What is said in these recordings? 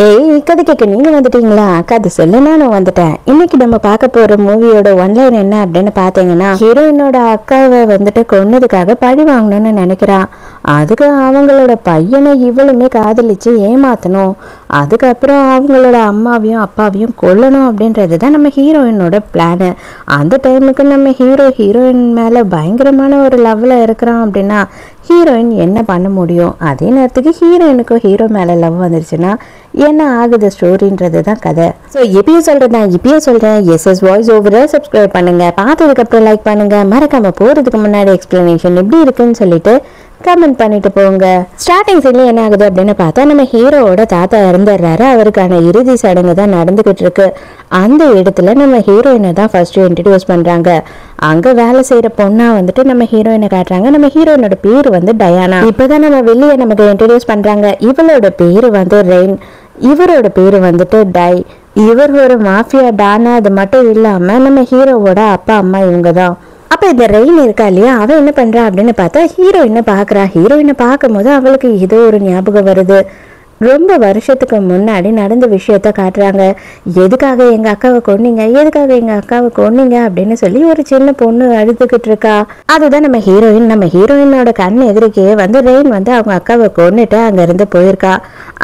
ஏய் கதை கேட்க நீங்க வந்துட்டீங்களா? கதை சொல்ல நானும் வந்துட்டேன். இன்னைக்கு நம்ம பார்க்க போற மூவியோட ஒன்லைன் என்ன அப்படின்னு பாத்தீங்கன்னா, ஹீரோயினோட அக்காவை வந்துட்டு கொன்னதுக்காக பழி வாங்கணும்னு நினைக்கிறான். அதுக்கு அவங்களோட பையனை இவளுமே காதலிச்சு ஏமாத்தணும், அதுக்கப்புறம் அவங்களோட அம்மாவையும் அப்பாவையும் கொல்லணும் அப்படின்றதுதான் நம்ம ஹீரோயினோட பிளானு. அந்த டைமுக்கு நம்ம ஹீரோயின் மேல பயங்கரமான ஒரு லவ்ல இருக்கிறான் அப்படின்னா ஹீரோயின் என்ன பண்ண முடியும்? அதே நேரத்துக்கு ஹீரோயினுக்கும் ஹீரோ மேல லவ் வந்துருச்சுன்னா என்ன ஆகுது ஸ்டோரின்றது தான் கதை. ஸோ இப்பயும் சொல்றேன் எஸ்எஸ் வாய்ஸ் ஓவரை சப்ஸ்கிரைப் பண்ணுங்க, பார்த்ததுக்கு அப்புறம் லைக் பண்ணுங்க, மறக்காம போறதுக்கு முன்னாடி எக்ஸ்பிளனேஷன் எப்படி இருக்குன்னு சொல்லிட்டு கமெண்ட் பண்ணிட்டு போங்க. ஸ்டார்டிங் சீன்ல என்ன ஆகுது அப்படின்னு பார்த்தா, நம்ம ஹீரோவோட தாத்தா இறந்துடுறாரு. அவருக்கான இறுதி சடங்கு தான் நடந்துகிட்டு இருக்கு. அந்த இடத்துல நம்ம ஹீரோயினை தான் ஃபர்ஸ்ட் இன்ட்ரடியூஸ் பண்றாங்க. அங்க வேலை செய்யற பொண்ணா வந்துட்டு நம்ம ஹீரோயினை காட்டுறாங்க. நம்ம ஹீரோயினோட பேரு வந்து டயானா. இப்பதான் நம்ம வெளியே நமக்கு இன்ட்ரடியூஸ் பண்றாங்க. இவளோட பேரு வந்து ரெயின், இவரோட பேரு வந்துட்டு டை. இவர் ஒரு மாஃபியா டானா. அது மட்டும் இல்லாம நம்ம ஹீரோவோட அப்பா அம்மா இவங்க தான். அப்ப இந்த ரெயின் இருக்கா இல்லையா, அவன் என்ன பண்றா அப்படின்னு பார்த்தா ஹீரோயினை பாக்குறா. ஹீரோயினை பார்க்கும் போது அவளுக்கு ஏதோ ஒரு ஞாபகம் வருது. ரொம்ப வருஷத்துக்கு முன்னாடி நடந்த விஷயத்த காட்டுறாங்க. எதுக்காக எங்க அக்காவை கொன்னீங்க அப்படின்னு சொல்லி ஒரு சின்ன பொண்ணு அழுதுகிட்டு இருக்கா. அதுதான் நம்ம ஹீரோயினோட கண் எதிர்க்கே வந்து ரெயின் வந்து அவங்க அக்காவை கொன்னுட்டு அங்க இருந்து போயிருக்கா.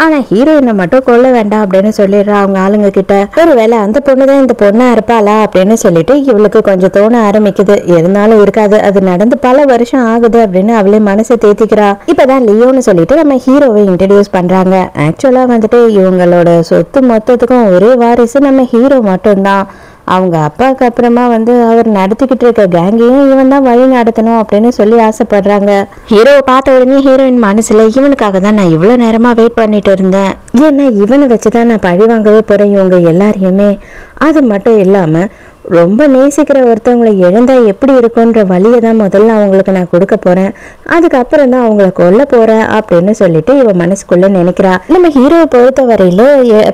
ஆனா ஹீரோயினை மட்டும் கொல்ல வேண்டாம் அப்படின்னு சொல்லிடுறா அவங்க ஆளுங்க கிட்ட. ஒருவேளை அந்த பொண்ணுதான் இந்த பொண்ணா இருப்பாளா அப்படின்னு சொல்லிட்டு இவளுக்கு கொஞ்சம் தோண ஆரம்பிக்குது. இருந்தாலும் இருக்காது, அது நடந்து பல வருஷம் ஆகுது அப்படின்னு அவளே மனசை தேத்திக்கிறா. இப்பதான் லியோன்னு சொல்லிட்டு நம்ம ஹீரோவை இன்ட்ரடியூஸ் பண்றாங்க. ஆக்சுவலா வந்துட்டு இவங்களோட சொத்து மொத்தத்துக்கும் ஒரே வாரிசு நம்ம ஹீரோ மட்டும்தான். அவங்க அப்பாவுக்கு அப்புறமா வந்து அவர் நடத்திக்கிட்டு இருக்க கேங்கையும் இவன் தான் வழி நடத்தணும் அப்படின்னு சொல்லி ஆசைப்படுறாங்க. ஹீரோவை பார்த்த உடனே ஹீரோயின் மனசுல இவனுக்காக தான் நான் இவ்வளவு நேரமா வெயிட் பண்ணிட்டு இருந்தேன், ஏன்னா இவனை வச்சுதான் நான் பழி வாங்கவே போறேன் இவங்க எல்லாரையுமே. அது மட்டும் இல்லாம ரொம்ப நேசிக்கிற ஒருத்தவங்களை இழந்தா எப்படி இருக்குன்ற வழியை தான் முதல்ல அவங்களுக்கு நான் கொடுக்க போறேன், அதுக்கப்புறம் தான் அவங்கள கொல்ல போறேன் அப்படின்னு சொல்லிட்டு இவன் மனசுக்குள்ள நினைக்கிறா. நம்ம ஹீரோவை பொறுத்த வரையில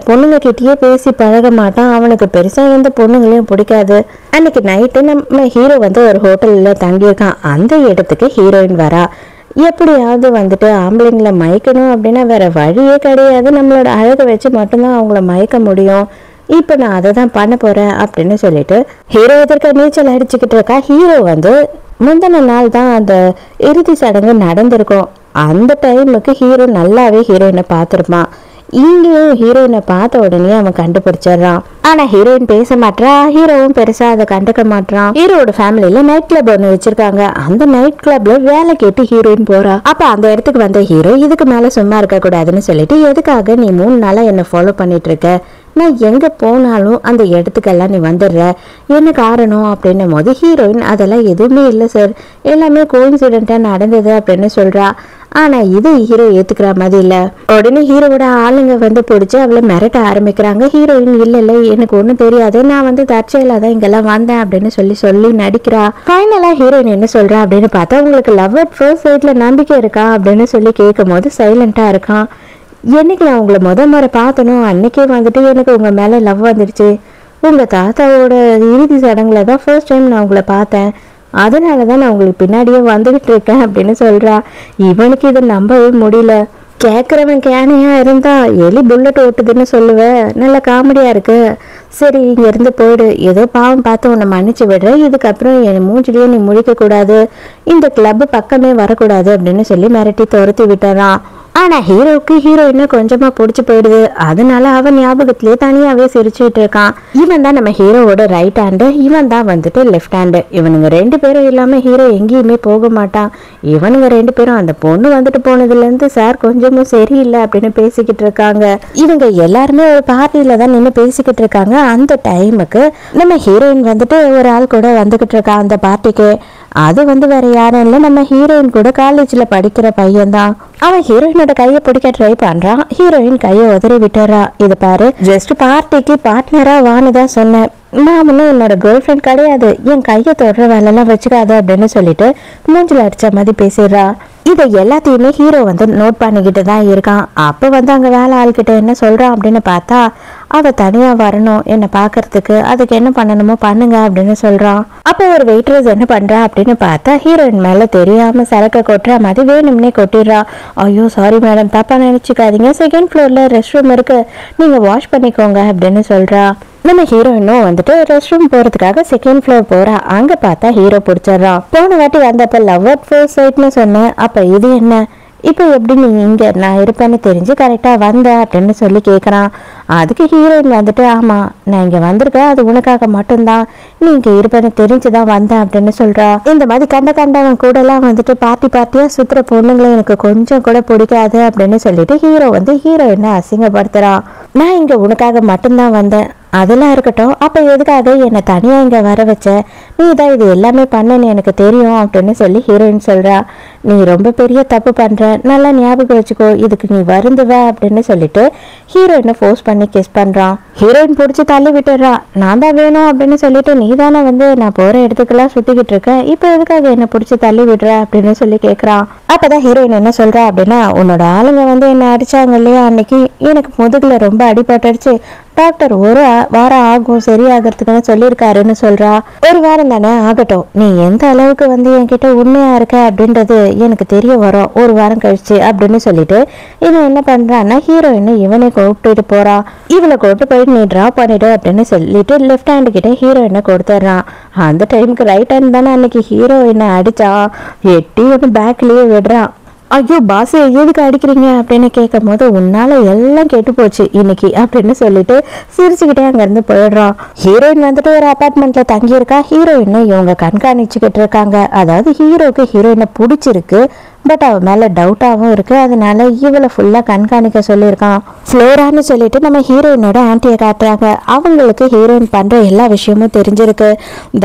பொண்ணுங்க கிட்டயே பேசி பழக மாட்டான். அவனுக்கு பெருசா எந்த பொண்ணுங்களையும் பிடிக்காது. அன்னைக்கு நைட்டு நம்ம ஹீரோ வந்து ஒரு ஹோட்டல்ல தங்கியிருக்கான். அந்த இடத்துக்கு ஹீரோயின் வரா. எப்படியாவது வந்துட்டு ஆம்பளைங்களை மயக்கணும் அப்படின்னா வேற வழியே கிடையாது, நம்மளோட அழகை வச்சு மட்டும்தான் அவங்கள மயக்க முடியும். இப்ப நான் அதை தான் பண்ண போறேன் அப்படின்னு சொல்லிட்டு ஹீரோ எதிர்க்க நீச்சல் அடிச்சுக்கிட்டு இருக்கா. ஹீரோ வந்து முந்தின நாள் தான் அந்த இறுதி சடங்கு நடந்திருக்கும். அந்த டைமுக்கு ஹீரோ நல்லாவே ஹீரோயினை பார்த்துருப்பான். இங்கேயும் ஹீரோயினை பார்த்த உடனே அவன் கண்டுபிடிச்சிடறான். ஆனா ஹீரோயின் பேச மாட்டா, ஹீரோவும் பெருசா அதை கண்டுக்க மாட்டான். ஹீரோட ஃபேமிலியில நைட் கிளப் ஒண்ணு வச்சிருக்காங்க. அந்த நைட் கிளப்ல வேலை கேட்டு ஹீரோயின் போறா. அப்ப அந்த இடத்துக்கு வந்த ஹீரோ இதுக்கு மேல சும்மா இருக்க கூடாதுன்னு சொல்லிட்டு, எதுக்காக நீ 3 நாளா என்ன ஃபாலோ பண்ணிட்டு இருக்க, நான் எங்க போனாலும் அந்த இடத்துக்கெல்லாம் நீ வந்துடுற, என்ன காரணம் அப்படின்னும் போது ஹீரோயின் அதெல்லாம் எதுவுமே இல்லை சார், எல்லாமே கோஇன்சிடென்ட்டா நடந்தது அப்படின்னு சொல்றா. ஆனா இது ஹீரோ ஏத்துக்கிற மாதிரி இல்ல. உடனே ஹீரோவோட ஆளுங்க வந்து பிடிச்சு அவளை மிரட்ட ஆரம்பிக்கிறாங்க. ஹீரோயின் இல்ல எனக்கு ஒண்ணும் தெரியாது, நான் வந்து தற்செயலாதான் இங்கெல்லாம் வந்தேன் அப்படின்னு சொல்லி நடிக்கிறா. ஃபைனலா ஹீரோயின் என்ன சொல்றா அப்படின்னு பார்த்தா, உங்களுக்கு லவ் அட் ஃபர்ஸ்ட் சைட்ல நம்பிக்கை இருக்கா அப்படின்னு சொல்லி கேட்கும் போது சைலண்டா இருக்கான். என்னைக்கு நான் உங்களை முறை பார்த்தனும் அன்னைக்கே வந்துட்டு எனக்கு உங்க மேல லவ் வந்துடுச்சு. உங்க தாத்தாவோட இறுதி சடங்குல தான் ஃபர்ஸ்ட் டைம் நான் உங்களை பார்த்தேன், அதனாலதான் நான் உங்களுக்கு பின்னாடியே வந்துகிட்டு இருக்கேன் அப்படின்னு சொல்றா. இவனுக்கு இதை நம்பவே முடியல. கேட்குறவன் கேனையா இருந்தா எலி புல்லட் ஓட்டுதுன்னு சொல்லுவேன், நல்ல காமெடியா இருக்கு, சரி இங்க இருந்து போயிடு, ஏதோ பாவம் பார்த்து உன்னை மன்னிச்சு விடுறேன், இதுக்கப்புறம் என் மூஞ்சிலேயே நீ முழிக்க கூடாது, இந்த கிளப் பக்கமே வரக்கூடாது அப்படின்னு சொல்லி மிரட்டி துரத்தி விட்டுறான். ஆனா ஹீரோவுக்கு ஹீரோயினை கொஞ்சமா பிடிச்சி போயிடுது. அதனால அவன் ஞாபகத்திலேயே தனியாவே சிரிச்சுட்டு இருக்கான். இவன் தான் நம்ம ஹீரோவோட ரைட் ஹேண்டு, இவன் தான் வந்துட்டு லெஃப்ட் ஹேண்டு. இவனுங்க 2 பேரும் இல்லாம ஹீரோ எங்கேயுமே போக மாட்டான். இவனுங்க 2 பேரும் அந்த பொண்ணு வந்துட்டு போனதுல இருந்து சார் கொஞ்சமும் சரியில்லை அப்படின்னு பேசிக்கிட்டு இருக்காங்க. இவங்க எல்லாருமே ஒரு பார்ட்டியில தான் நின்று பேசிக்கிட்டு இருக்காங்க. அந்த டைமுக்கு நம்ம ஹீரோயின் வந்துட்டு ஒரு ஆள் கூட வந்துகிட்டு இருக்கா அந்த பார்ட்டிக்கு. அது வந்து வேற யாரும் இல்லை, நம்ம ஹீரோயின் கூட காலேஜ்ல படிக்கிற பையன் தான். அவன் ஹீரோயினோட கையை பிடிக்க ட்ரை பண்றான். ஹீரோயின் கையை உதறி விட்டுறா. இது பாரு, ஜஸ்ட் பார்ட்டிக்கு பார்ட்னரா வான்னு தான் சொன்னேன், நான் முன்ன என்னோட கேர்ள் ஃப்ரெண்ட் கிடையாது, என் கையை தொடுற வேலைலாம் வச்சுக்காது அப்படின்னு சொல்லிட்டு மூஞ்சில் அடிச்ச மாதிரி பேசிடுறா. இதை எல்லாத்தையுமே ஹீரோ வந்து நோட் பண்ணிக்கிட்டு தான் இருக்கான். அப்போ வந்து அங்கே வேலை ஆள்கிட்ட என்ன சொல்கிறான் அப்படின்னு பார்த்தா, அவள் தனியாக வரணும் என்னை பார்க்கறதுக்கு, அதுக்கு என்ன பண்ணணுமோ பண்ணுங்க அப்படின்னு சொல்கிறான். அப்போ ஒரு வெயிட்ரஸ் என்ன பண்ணுறா அப்படின்னு பார்த்தா, ஹீரோயின் மேலே தெரியாமல் சரக்கை கொட்டுற மாதிரி வேணும்னே கொட்டிடுறா. ஐயோ சாரி மேடம், தப்பாக நினச்சிக்காதீங்க, செகண்ட் ஃப்ளோரில் ரெஸ்ட் ரூம் இருக்குது, நீங்கள் வாஷ் பண்ணிக்கோங்க அப்படின்னு சொல்கிறா. நம்ம ஹீரோயினும் வந்துட்டு ரெஸ்ட் ரூம் போகிறதுக்காக செகண்ட் ஃப்ளோர் போகிறா. அங்கே பார்த்தா ஹீரோ பிடிச்சிட்றான். போன வாட்டி வந்தப்போ லவ் அட் ஃபர்ஸ்ட் சைட்னு சொன்னேன், அப்போ இது என்ன, இப்போ எப்படி நீ இங்கே நான் இருப்பேன்னு தெரிஞ்சு கரெக்டாக வந்த அப்படின்னு சொல்லி கேட்குறான். அதுக்கு ஹீரோயின் வந்துட்டு, ஆமாம் நான் இங்கே வந்திருக்கேன், அது உனக்காக மட்டும்தான், நீ இங்கே இருப்பேன்னு தெரிஞ்சு தான் வந்தேன் அப்படின்னு சொல்கிறா. இந்த மாதிரி கண்டவன் கூடலாம் வந்துட்டு பார்ட்டியாக சுற்றுற பொண்ணுங்களை எனக்கு கொஞ்சம் கூட பிடிக்காது அப்படின்னு சொல்லிட்டு ஹீரோ வந்து ஹீரோயினை அசிங்கப்படுத்துகிறான். நான் இங்கே உனக்காக மட்டும்தான் வந்தேன், அதெல்லாம் இருக்கட்டும், அப்போ எதுக்காக என்னை தனியாக இங்கே வர வச்ச, நீ தான் இது எல்லாமே பண்ணன்னு எனக்கு தெரியும் அப்படின்னு சொல்லி ஹீரோயின் சொல்கிறா. நீ ரொம்ப பெரிய தப்பு பண்ணுற, நல்லா ஞாபகம் வச்சுக்கோ, இதுக்கு நீ வருந்துவ அப்படின்னு சொல்லிட்டு ஹீரோயினை ஃபோர்ஸ் பண்ணி கிஸ் பண்ணுறான். ஹீரோயின் பிடிச்சி தள்ளி விட்டுறா. நான் தான் வேணும் அப்படின்னு சொல்லிட்டு நீ தானே வந்து நான் போகிற இடத்துக்கெல்லாம் சுற்றிக்கிட்டு இருக்கேன், இப்போ எதுக்காக என்னை பிடிச்சி தள்ளி விடுற அப்படின்னு சொல்லி கேட்குறான். அப்போ தான் ஹீரோயின் என்ன சொல்கிறா அப்படின்னா, உன்னோட ஆளுங்க வந்து என்னை அடித்தாங்க இல்லையா அன்னைக்கு, எனக்கு முதுகில் ரொம்ப அடிபட்டுடுச்சு, டாக்டர் ஒரு வாரம் ஆகும் சரியாகிறதுக்குன்னு சொல்லியிருக்காருன்னு சொல்றா. ஒரு வாரம் தானே ஆகட்டும், நீ எந்த அளவுக்கு வந்து என்கிட்ட உண்மையா இருக்க அப்படின்றது எனக்கு தெரிய வரும் ஒரு வாரம் கழிச்சு அப்படின்னு சொல்லிட்டு இவன் என்ன பண்றான்னா, ஹீரோயினை இவனை கூப்பிட்டு போறா. இவளை கூப்பிட்டு போயிட்டு நீ ட்ரா பண்ணிடு அப்படின்னு சொல்லிட்டு லெஃப்ட் ஹேண்டு கிட்ட ஹீரோயினை கொடுத்துட்றான். அந்த டைமுக்கு ரைட் ஹேண்ட் தானே அன்னைக்கு ஹீரோயினை அடிச்சா, எட்டி ஒன்று பேக்லயே விடுறான். ஐயோ பாஸ் எதுக்கு அடிக்கிறீங்க அப்படின்னு கேட்கும் போது, உன்னால எல்லாம் கெட்டு போச்சு இன்னைக்கு அப்படின்னு சொல்லிட்டு சிரிச்சுக்கிட்டே அங்கேருந்து போயிடுறான். ஹீரோயின் வந்துட்டு ஒரு அப்பார்ட்மெண்ட்ல தங்கியிருக்கா. ஹீரோயினை இவங்க கண்காணிச்சுக்கிட்டு இருக்காங்க. அதாவது ஹீரோக்கு ஹீரோயினை பிடிச்சிருக்கு, பட் அவ மேல டவுட்டாகவும் இருக்கு. அதனால இவளை ஃபுல்லா கண்காணிக்க சொல்லியிருக்கான். ஃப்ளோரான்னு சொல்லிட்டு நம்ம ஹீரோயினோட ஆன்ட்டியை காட்டுறாங்க. அவங்களுக்கு ஹீரோயின் பண்ற எல்லா விஷயமும் தெரிஞ்சிருக்கு.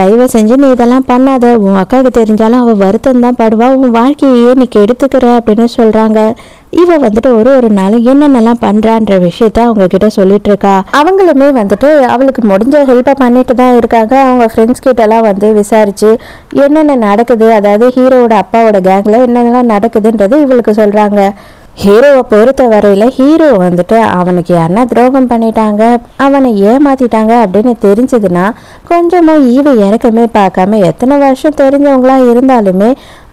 தயவு செஞ்சு நீ இதெல்லாம் பண்ணாத, உன் அக்காவுக்கு தெரிஞ்சாலும் அவ வருத்தம் தான் படுவா, உன் வாழ்க்கையே நீ கெடுத்துக்கிற அப்படின்னு சொல்றாங்க. இவ வந்துட்டு ஒரு நாளும் என்னென்னலாம் பண்றான்ற விஷயத்த அவங்க கிட்ட சொல்லிட்டு இருக்கா. அவங்களுமே வந்துட்டு அவளுக்கு முடிஞ்ச ஹெல்ப்பை பண்ணிட்டு தான் இருக்காங்க. அவங்க ஃப்ரெண்ட்ஸ் கிட்ட எல்லாம் வந்து விசாரிச்சு என்னென்ன நடக்குது, அதாவது ஹீரோவோட அப்பாவோட கேங்ல என்னென்னலாம் நடக்குதுன்றது இவளுக்கு சொல்றாங்க. ஹீரோவை பொறுத்த வரையில ஹீரோ வந்துட்டு அவனுக்கு யாருன்னா துரோகம் பண்ணிட்டாங்க, அவனை ஏமாத்திட்டாங்க அப்படின்னு தெரிஞ்சதுன்னா கொஞ்சமும் ஈவு இறக்கமே பார்க்காம எத்தனை வருஷம் தெரிஞ்சவங்களா இருந்தாலுமே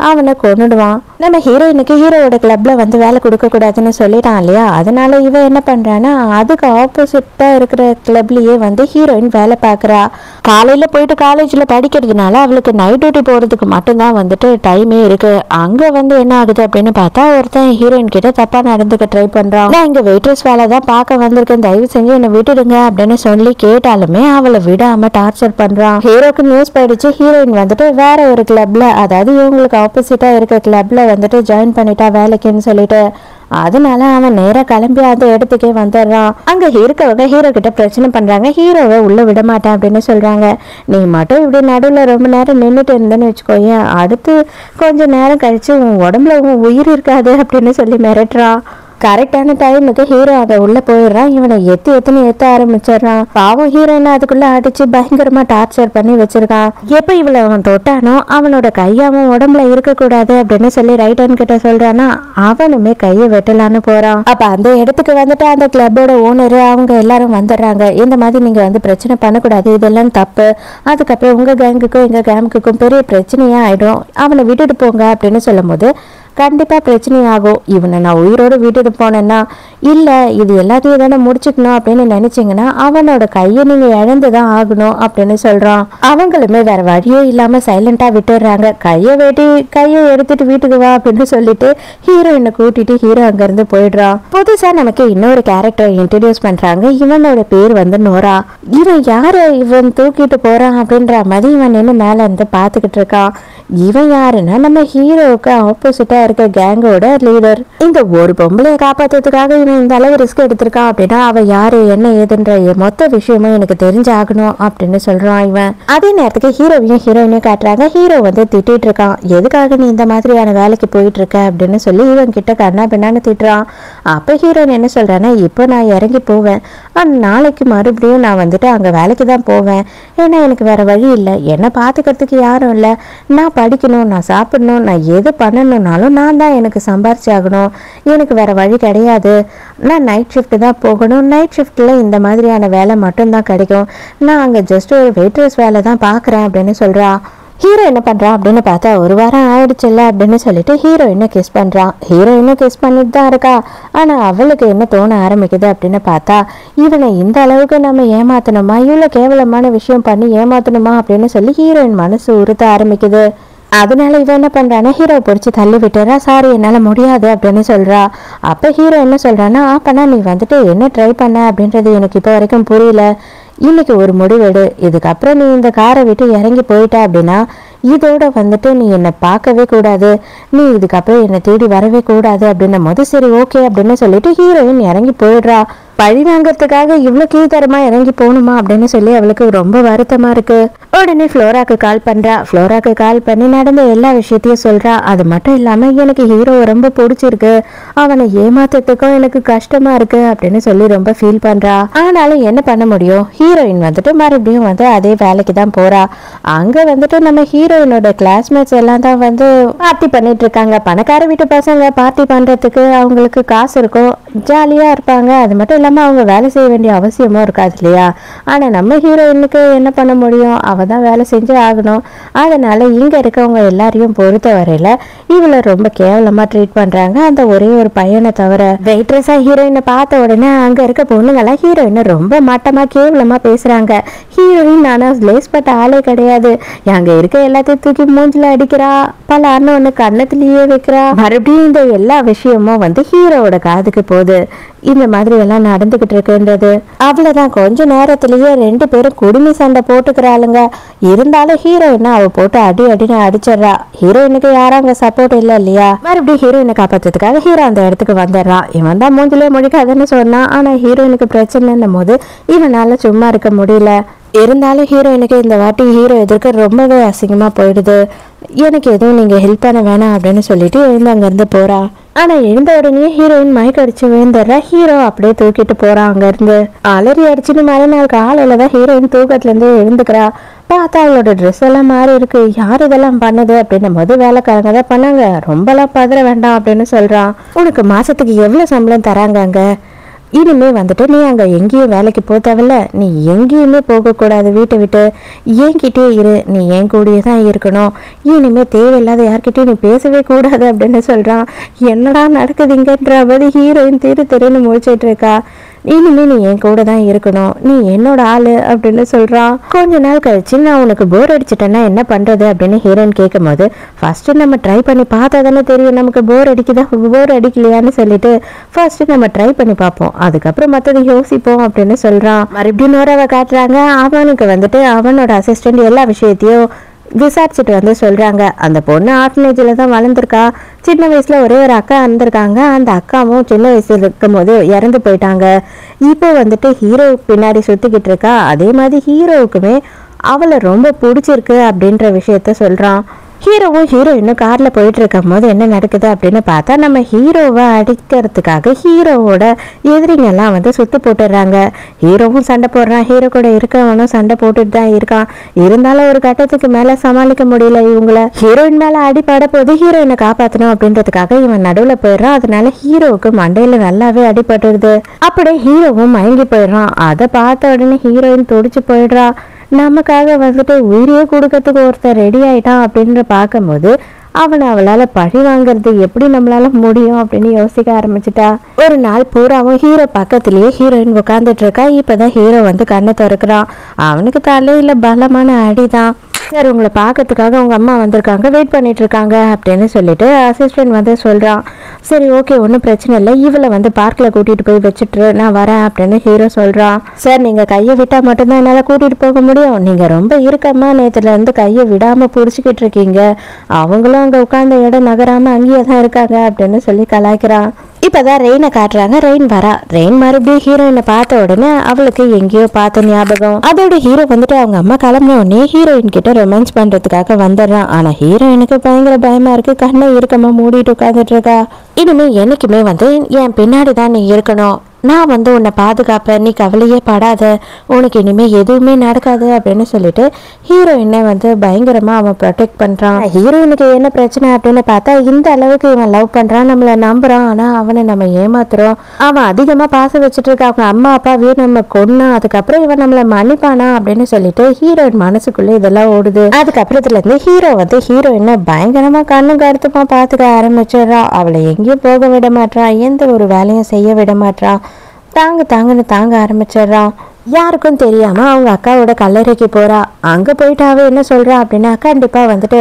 அவனை கொன்னுடுவான். நம்ம ஹீரோயினுக்கு ஹீரோவோட கிளப்ல வந்து வேலை கொடுக்க கூடாதுன்னு சொல்லிட்டான் இல்லையா, அதனால இவன் என்ன பண்றான்னா அதுக்கு ஆப்போசிட்டா இருக்கிற கிளப்லயே வந்து ஹீரோயின் வேலை பார்க்கறா. காலையில போயிட்டு காலேஜ்ல படிக்கிறதுனால அவளுக்கு நைட் டியூட்டி போறதுக்கு மட்டும்தான் வந்துட்டு டைமே இருக்கு. அங்க வந்து என்ன ஆகுது அப்படின்னு பார்த்தா, ஒருத்தன் ஹீரோயின் கிட்ட தப்பா நடந்துக்க ட்ரை பண்றான். நான் இங்க வெயிட்ரஸ் வேலை தான் பார்க்க வந்திருக்கேன், தயவு செஞ்சு என்னை விட்டுடுங்க அப்படின்னு சொல்லி கேட்டாலுமே அவளை விடாம டார்ச்சர் பண்றான். ஹீரோக்கு நியூஸ் போயிடுச்சு, ஹீரோயின் வந்துட்டு வேற ஒரு கிளப்ல, அதாவது இவங்களுக்கு ஆப்போசிட்டா இருக்க கிளப்ல வந்துட்டு ஜாயின் பண்ணிட்டா வேலைக்குன்னு சொல்லிட்டு. அதனால அவன் நேரா கிளம்பி அந்த இடத்துக்கே வந்துடுறான். அங்க இருக்கவங்க ஹீரோ கிட்ட பிரச்சனை பண்றாங்க. ஹீரோவை உள்ள விட மாட்டேன் அப்படின்னு சொல்றாங்க. நீ மட்டும் இப்படி நடுவில் ரொம்ப நேரம் நின்றுட்டு இருந்தேன்னு வச்சுக்கோயேன், அடுத்து கொஞ்ச நேரம் கழிச்சு உன் உடம்புல உன் உயிர் இருக்காது அப்படின்னு சொல்லி மிரட்டுறான். கரெக்டான டைமுக்கு ஹீரோ அதை உள்ள போயிடுறான். இவனை எத்த ஆரம்பிச்சிடறான். பாவம் ஹீரோயினை அதுக்குள்ள அடிச்சு பயங்கரமா டார்ச்சர் பண்ணி வச்சிருக்கான். எப்ப இவளை அவன் தொட்டானோ அவனோட கையாவும் உடம்புல இருக்கக்கூடாது அப்படின்னு சொல்லி ரைட் ஹேண்ட் கிட்ட சொல்றானா, அவனுமே கையை வெட்டலான்னு போறான். அப்ப அந்த இடத்துக்கு வந்துட்டு அந்த கிளப்போட ஓனரு அவங்க எல்லாரும் வந்துடுறாங்க. இந்த மாதிரி நீங்க வந்து பிரச்சனை பண்ணக்கூடாது, இதெல்லாம் தப்பு, அதுக்கப்புறம் உங்க கேங்குக்கும் எங்க கேங்குக்கும் பெரிய பிரச்சனையா ஆயிடும், அவனை விட்டுட்டு போங்க அப்படின்னு சொல்லும் போது, கண்டிப்பா பிரச்சனையாகும். இவனை நான் உயிரோடு விட்டுட்டு போனேன்னா, இல்ல இது எல்லாத்தையும் தானே முடிச்சுக்கணும் அப்படின்னு நினைச்சீங்கன்னா அவனோட கையை நீங்க இழந்துதான் ஆகணும் அப்படின்னு சொல்றான். அவங்களுமே வேற வழியே இல்லாம சைலண்டா விட்டுடுறாங்க. கையை எடுத்துட்டு வீட்டுக்கு வா அப்படின்னு சொல்லிட்டு ஹீரோயினை கூட்டிட்டு ஹீரோ அங்க இருந்து போயிடுறான். புதுசா நமக்கு இன்னொரு கேரக்டர் இன்ட்ரடியூஸ் பண்றாங்க. இவனோட பேர் வந்து நோரா. இவன் யாரு இவன் தூக்கிட்டு போறான் அப்படின்ற மாதிரி இவன் நின்று மேல இருந்து பாத்துக்கிட்டு இருக்கான். இவன் யாருன்னா நம்ம ஹீரோவுக்கு ஆப்போசிட்டா இருக்க கேங்கோட லீடர். இந்த ஒரு பொம்பளையை காப்பாத்துறதுக்காக இவன் இந்த அளவு ரிஸ்க் எடுத்திருக்கான் அப்படின்னா அவ யாரு என்ன ஏதுன்ற மொத்த விஷயமும் எனக்கு தெரிஞ்சாகணும் அப்படின்னு சொல்றான் இவன். அதே நேரத்துக்கு ஹீரோவையும் ஹீரோயினையும் காட்டுறாங்க. ஹீரோ வந்து திட்டிட்டு இருக்கான், எதுக்காக நீ இந்த மாதிரியான வேலைக்கு போயிட்டு இருக்க அப்படின்னு சொல்லி இவன் கிட்ட கண்ணா பின்னான்னு திட்டுறான். அப்ப ஹீரோயின் என்ன சொல்றான்னா, இப்போ நான் இறங்கி போவேன், நாளைக்கு மறுபடியும் நான் வந்துட்டு அங்கே வேலைக்கு தான் போவேன். ஏன்னா எனக்கு வேற வழி இல்லை, என்னை பார்த்துக்கிறதுக்கு யாரும் இல்லை. நான் படிக்கணும், நான் சாப்பிடணும், நான் எது பண்ணணும்னாலும் நான் தான் எனக்கு சம்பாரிச்சாகணும். எனக்கு வேற வழி கிடையாது. நான் நைட் ஷிஃப்ட் தான் போகணும். நைட் ஷிஃப்ட்டில் இந்த மாதிரியான வேலை மட்டும்தான் கிடைக்கும். நான் அங்கே ஜஸ்ட் ஒரு வெயிட்ரஸ் வேலை தான் பார்க்குறேன் அப்படின்னு சொல்கிறா. ஹீரோ என்ன பண்ணுறான் அப்படின்னு பார்த்தா, ஒரு வாரம் ஆயிடுச்சுல்ல அப்படின்னு சொல்லிட்டு ஹீரோயினை கிஸ் பண்ணுறான். ஹீரோயினை கிஸ் பண்ணிட்டு தான் இருக்கா. ஆனால் அவளுக்கு என்ன தோண ஆரம்பிக்குது அப்படின்னு பார்த்தா, இவனை இந்த அளவுக்கு நம்ம ஏமாத்தணுமா, இவ்வளோ கேவலமான விஷயம் பண்ணி ஏமாத்தணுமா அப்படின்னு சொல்லி ஹீரோயின் மனசு உறுத்த ஆரம்பிக்குது. அதனால இவன் என்ன பண்றானா, ஹீரோ பிடிச்சி தள்ளி விட்டுறா. சாரி என்னால முடியாது அப்படின்னு சொல்றா. அப்ப ஹீரோ என்ன சொல்றான்னா, அப்பனா நீ வந்துட்டு என்ன ட்ரை பண்ண அப்படின்றது எனக்கு இப்போ வரைக்கும் புரியல. இன்னைக்கு ஒரு முடிவெடு. இதுக்கப்புறம் நீ இந்த காரை விட்டு இறங்கி போயிட்ட அப்படின்னா இதோட வந்துட்டு நீ என்னை பார்க்கவே கூடாது, நீ இதுக்கப்புறம் என்னை தேடி வரவே கூடாது அப்படின்னும் போது சரி ஓகே அப்படின்னு சொல்லிட்டு ஹீரோயின் இறங்கி போயிடுறா. பழி வாங்கறதுக்காக இவ்வளோ கீழ்த்தரமா இறங்கி போகணுமா அப்படின்னு சொல்லி அவளுக்கு ரொம்ப வருத்தமா இருக்கு. உடனே ஃப்ளோராக்கு கால் பண்றா. ஃப்ளோராக்கு கால் பண்ணி நடந்த எல்லா விஷயத்தையும் சொல்றா. அது மட்டும் இல்லாம எனக்கு ஹீரோ ரொம்ப பிடிச்சிருக்கு, அவனை ஏமாத்துறதுக்கும் எனக்கு கஷ்டமா இருக்கு அப்படின்னு சொல்லி ரொம்ப ஃபீல் பண்றா. ஆனாலும் என்ன பண்ண முடியும், ஹீரோயின் வந்துட்டு மறுபடியும் வந்து அதே வேலைக்கு தான் போறா. அங்க வந்துட்டு நம்ம ஹீரோயினோட கிளாஸ்மேட்ஸ் எல்லாம் தான் வந்து பார்ட்டி பண்ணிட்டு இருக்காங்க. பணக்கார வீட்டு பசங்க பார்ட்டி பண்றதுக்கு அவங்களுக்கு காசு இருக்கும், ஜாலியா இருப்பாங்க. அது மட்டும் இல்லாம அவங்க வேலை செய்ய வேண்டிய அவசியமும் இருக்காது இல்லையா. ஆனா நம்ம ஹீரோயினுக்கு என்ன பண்ண முடியும், அவ தான் வேலை செஞ்சு ஆகணும். அதனால இங்க இருக்கவங்க எல்லாரையும் பொறுத்த வரையில இவளை ரொம்ப கேவலமா ட்ரீட் பண்றாங்க, அந்த ஒரே ஒரு பையனை தவிர. வெயிட்ரஸா ஹீரோயினை பார்த்த உடனே அங்க இருக்க பொண்ணுங்கெல்லாம் ஹீரோயினை ரொம்ப மட்டமா கேவலமா பேசுறாங்க. ஹீரோயின் ஆனா லேஸ்பட்ட ஆளே கிடையாது, அங்க இருக்க எல்லாத்தையும் தூக்கி மூஞ்சில அடிக்கிறா, பல ஒண்ணு கண்ணத்திலேயே வைக்கிறா. மறுபடியும் இந்த எல்லா விஷயமும் வந்து ஹீரோவோட காதுக்கு போகுது. இந்த மாதிரி எல்லாம் நடந்துகிட்டு இருக்குன்றது. அவ்வளவுதான், கொஞ்ச நேரத்திலேயே ரெண்டு பேரும் குடுமி சண்டை போட்டுக்கிறாளுங்க. இருந்தாலும் ஹீரோயினை அவ போட்டு அடி அடின்னு அடிச்சிடறா. ஹீரோயினுக்கு யாரும் அங்க சப்போர்ட் இல்லை இல்லையா. மறுபடியும் ஹீரோயினை காப்பாத்துறதுக்காக ஹீரோ அந்த இடத்துக்கு வந்துடுறான். இவன் தான் மூஞ்சிலே முடிக்காதுன்னு சொன்னான். ஆனா ஹீரோயினுக்கு பிரச்சனைன்னும் போது இவனால சும்மா இருக்க முடியல. இருந்தாலும் ஹீரோயினுக்கு இந்த வாட்டி ஹீரோ எதிர்க்க ரொம்பவே அசிங்கமா போயிடுது. எனக்கு எதுவும் நீங்க ஹெல்ப் பண்ண வேணாம் அப்படின்னு சொல்லிட்டு எழுந்து அங்கிருந்து போறா. ஆனா எழுந்த உடனே ஹீரோயின் மயக்க அடிச்சு விழுந்துடுறா. ஹீரோ அப்படியே தூக்கிட்டு போறான் அங்க இருந்து. அலறி அடிச்சுன்னு மறுநாள் காலையில தான் ஹீரோயின் தூக்கத்துல இருந்து எழுந்துக்கிறா. பார்த்தா அவளோட ட்ரெஸ் எல்லாம் மாறி இருக்கு. யார் இதெல்லாம் பண்ணது அப்படின்னும் போது வேலைக்காரங்க தான் பண்ணாங்க. ரொம்பலாம் பதற வேண்டாம் அப்படின்னு சொல்றான். உனக்கு மாசத்துக்கு எவ்வளவு சம்பளம் தராங்க அங்க, இனிமே வந்துட்டு நீ அங்க எங்கேயும் வேலைக்கு போத்தவில்ல, நீ எங்கேயுமே போகக்கூடாது, வீட்டை விட்டு என்கிட்டே இரு, நீ என் கூடயே தான் இருக்கணும், இனிமே தேவையில்லாத யார்கிட்டயும் நீ பேசவே கூடாது அப்படின்னு சொல்றான். என்னடா நடக்குதுங்கன்ற போது ஹீரோயின் தெருன்னு முழிச்சிட்டு இருக்கா. இனிமே நீ என் கூட தான் இருக்கணும், நீ என்னோட ஆளு அப்படின்னு சொல்றான். கொஞ்ச நாள் கழிச்சு நான் உனக்கு போர் அடிச்சிட்டேன்னா என்ன பண்றது அப்படின்னு ஹீரோயின் கேட்கும் போது, ஃபர்ஸ்ட் நம்ம ட்ரை பண்ணி பார்த்தா தானே தெரியும் நமக்கு போர் அடிக்குதா போர் அடிக்கலையான்னு சொல்லிட்டு ஃபர்ஸ்ட் நம்ம ட்ரை பண்ணி பார்ப்போம், அதுக்கப்புறம் மற்றது யோசிப்போம் அப்படின்னு சொல்றான். மறுபடியும் நோராவை காட்டுறாங்க. அவனுக்கு வந்துட்டு அவனோட அசிஸ்டன்ட் எல்லா விஷயத்தையும் விசாரிச்சுட்டு வந்து சொல்றாங்க. அந்த பொண்ணு ஆர்ஃபனேஜில் தான் வளர்ந்துருக்கா. சின்ன வயசுல ஒரே ஒரு அக்கா இருந்திருக்காங்க. அந்த அக்காவும் சின்ன வயசுல இருக்கும் போது இறந்து போயிட்டாங்க. இப்போ வந்துட்டு ஹீரோ பின்னாடி சுத்திக்கிட்டு இருக்கா. அதே மாதிரி ஹீரோவுக்குமே அவளை ரொம்ப பிடிச்சிருக்கு அப்படின்ற விஷயத்த சொல்றான். ஹீரோவும் ஹீரோயினும் கார்ல போயிட்டு இருக்கும் போது என்ன நடக்குது அப்படின்னு பார்த்தா, நம்ம ஹீரோவை அடிக்கிறதுக்காக ஹீரோவோட எதிரிங்கெல்லாம் வந்து சுட்டு போட்டுடுறாங்க. ஹீரோவும் சண்டை போடுறான், ஹீரோ கூட இருக்கவனும் சண்டை போட்டுட்டு தான் இருக்கான். இருந்தாலும் ஒரு கட்டத்துக்கு மேல சமாளிக்க முடியல இவங்கள. ஹீரோயின் மேல அடிபட போது ஹீரோயினை காப்பாற்றணும் அப்படின்றதுக்காக இவன் நடுவுல போயிடுறான். அதனால ஹீரோவுக்கு மண்டையில நல்லாவே அடிபட்டுடுது. அப்படியே ஹீரோவும் மயங்கி போயிடுறான். அதை பார்த்த உடனே ஹீரோயின் துடிச்சு போயிடுறா. நமக்காக வந்துட்டு உயிரியே கொடுக்கறதுக்கு ஒருத்தர் ரெடி ஆயிட்டான் அப்படின்னு பார்க்கும்போது அவனை அவளால பழி வாங்குறது எப்படி நம்மளால முடியும் அப்படின்னு யோசிக்க ஆரம்பிச்சுட்டா. ஒரு நாள் பூராவும் ஹீரோ பக்கத்திலேயே ஹீரோயின் உட்காந்துட்டு இருக்கா. இப்பதான் ஹீரோ வந்து கண்ணை திறக்கிறான். அவனுக்கு தலையில பலமான அடிதான். சார் உங்களை பார்க்கறதுக்காக உங்க அம்மா வந்திருக்காங்க, வெயிட் பண்ணிட்டு இருக்காங்க அப்படின்னு சொல்லிட்டு அசிஸ்டன்ட் வந்து சொல்றான். சரி ஓகே ஒன்றும் பிரச்சனை இல்லை, இவளை வந்து பார்க்ல கூட்டிட்டு போய் வச்சுட்டு நான் வரேன் அப்படின்னு ஹீரோ சொல்றான். சார் நீங்க கையை விட்டா மட்டும்தான் என்னால கூட்டிட்டு போக முடியும், நீங்க ரொம்ப இருக்கமா நேத்துல இருந்து கையை விடாம புடிச்சுக்கிட்டு இருக்கீங்க, அவங்களும் அங்க உட்கார்ந்த இடம் நகராம அங்கேயே தான் இருக்காங்க அப்படின்னு சொல்லி கலாய்க்கிறான். இப்பதான் ரெயினை காட்டுறாங்க. ரெயின் வரா. ரெயின் மறுபடியும் ஹீரோயினை பார்த்த உடனே அவளுக்கு எங்கேயோ பார்த்த ஞாபகம். அதோட ஹீரோ வந்துட்டு அவங்க அம்மா கிளம்பின உடனே ஹீரோயின் கிட்ட ரொமான்ஸ் பண்றதுக்காக வந்துடுறான். ஆனா ஹீரோயினுக்கு பயங்கர பயமா இருக்கு. கண்ணை இறுக்கமா மூடிட்டு உட்காந்துட்டு இருக்கா. இனிமே என்னைக்குமே வந்து என் பின்னாடி தான் நீ இருக்கணும், நான் வந்து உன்னை பாதுகாப்பேன், நீ கவலையே படாத, உனக்கு இனிமே எதுவுமே நடக்காது அப்படின்னு சொல்லிட்டு ஹீரோயினை வந்து பயங்கரமா அவன் ப்ரொடெக்ட் பண்றான். ஹீரோயினுக்கு என்ன பிரச்சனை அப்படின்னு பார்த்தா, இந்த அளவுக்கு இவன் லவ் பண்றான், நம்மள நம்புறான், ஆனா அவனை நம்ம ஏமாத்துறோம், அவன் அதிகமா பாசம் வச்சுட்டு இருக்க, அவங்க அம்மா அப்பாவே நம்ம கொன்னா, அதுக்கப்புறம் இவன் நம்மள மன்னிப்பானா அப்படின்னு சொல்லிட்டு ஹீரோயின் மனசுக்குள்ள இதெல்லாம் ஓடுது. அதுக்கப்புறத்துல இருந்து ஹீரோ வந்து ஹீரோயினை பயங்கரமா கண்ணு கருத்துமா பாத்துக்க ஆரம்பிச்சிடறான். அவளை எங்கேயும் போக விட மாட்டான், எந்த ஒரு வேலையும் செய்ய விட மாட்டான், தாங்கன்னு தாங்க ஆரம்பிச்சிடறான். யாருக்கும் தெரியாம அவங்க அக்காவோட கல்லறைக்கு போறா. அங்க போயிட்டு அவ என்ன சொல்றா அப்படின்னா, கண்டிப்பா வந்துட்டு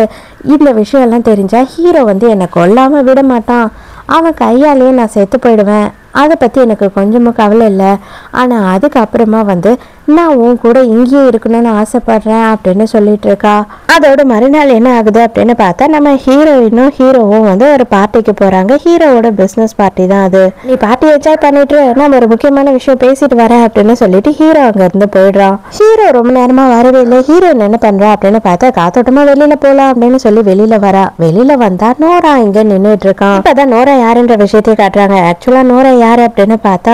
இந்த விஷயம் எல்லாம் தெரிஞ்சா ஹீரோ வந்து என்னை கொல்லாம விட மாட்டான், அவன் கையாலேயே நான் செத்து போயிடுவேன், அதை பற்றி எனக்கு கொஞ்சமும் கவலை இல்லை, ஆனால் அதுக்கப்புறமா வந்து நான் உன் கூட இங்கேயே இருக்கணும்னு ஆசைப்படுறேன் அப்படின்னு சொல்லிட்டு இருக்கா. அதோட மறுநாள் என்ன ஆகுது அப்படின்னு பார்த்தா, நம்ம ஹீரோயினும் ஹீரோவும் வந்து ஒரு பார்ட்டிக்கு போகிறாங்க. ஹீரோவோட பிஸ்னஸ் பார்ட்டி தான் அது. நீ பார்ட்டி என்ஜாய் பண்ணிட்டு நான் ஒரு முக்கியமான விஷயம் பேசிட்டு வரேன் அப்படின்னு சொல்லிட்டு ஹீரோ அங்கேருந்து போயிடுறான். ஹீரோ ரொம்ப நேரமாக வரவே இல்லை. ஹீரோயின் என்ன பண்ணுறா அப்படின்னு பார்த்தா, காத்தோட்டமாக வெளியில் போகலாம் அப்படின்னு சொல்லி வெளியில் வரா. வெளியில் வந்தா நோரா இங்கே நின்றுட்டு இருக்கான். இப்போதான் நோரா யாருன்ற விஷயத்தையே காட்டுறாங்க. ஆக்சுவலாக நோரா யார் அப்படின்னு பார்த்தா,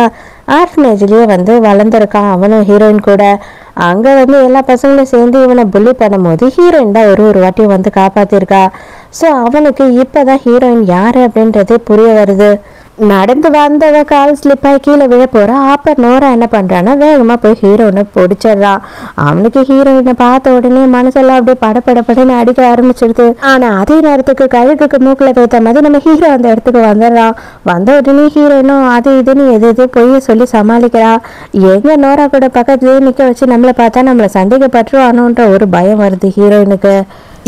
ஆர்ஃபனேஜ்லேயே வந்து வளர்ந்துருக்கான் அவனும் ஹீரோயின் கூட. அங்கே வந்து எல்லா பசங்களும் சேர்ந்து இவனை புள்ளி பண்ணும்போது ஹீரோயின் தான் ஒரு வாட்டியும் வந்து காப்பாற்றிருக்கா. ஸோ அவனுக்கு இப்போ தான் ஹீரோயின் யார் அப்படின்றதே புரிய வருது. நடந்து வந்தவ கால் ஸ்லிப்பாகி கீழே விழ போறா. அப்போ நோரா என்ன பண்றான்னா, வேகமா போய் ஹீரோயினை பிடிச்சிடுறான். அவனுக்கு ஹீரோயினை பார்த்த உடனே மனசெல்லாம் அப்படியே படப்படப்படன்னு அடிக்க ஆரம்பிச்சிருது. ஆனா அதே நேரத்துக்கு கழுகுக்கு மூக்குல வைத்த மாதிரி நம்ம ஹீரோ அந்த இடத்துக்கு வந்துடுறான். வந்த உடனே ஹீரோயினும் அது இதுன்னு எது பொய்ய சொல்லி சமாளிக்கிறா. எங்க நோரா கூட பக்கத்துலயே நிக்க வச்சு நம்மளை பார்த்தா நம்மளை சந்தேகப்பட்டுருவானோன்ற ஒரு பயம் வருது ஹீரோயினுக்கு.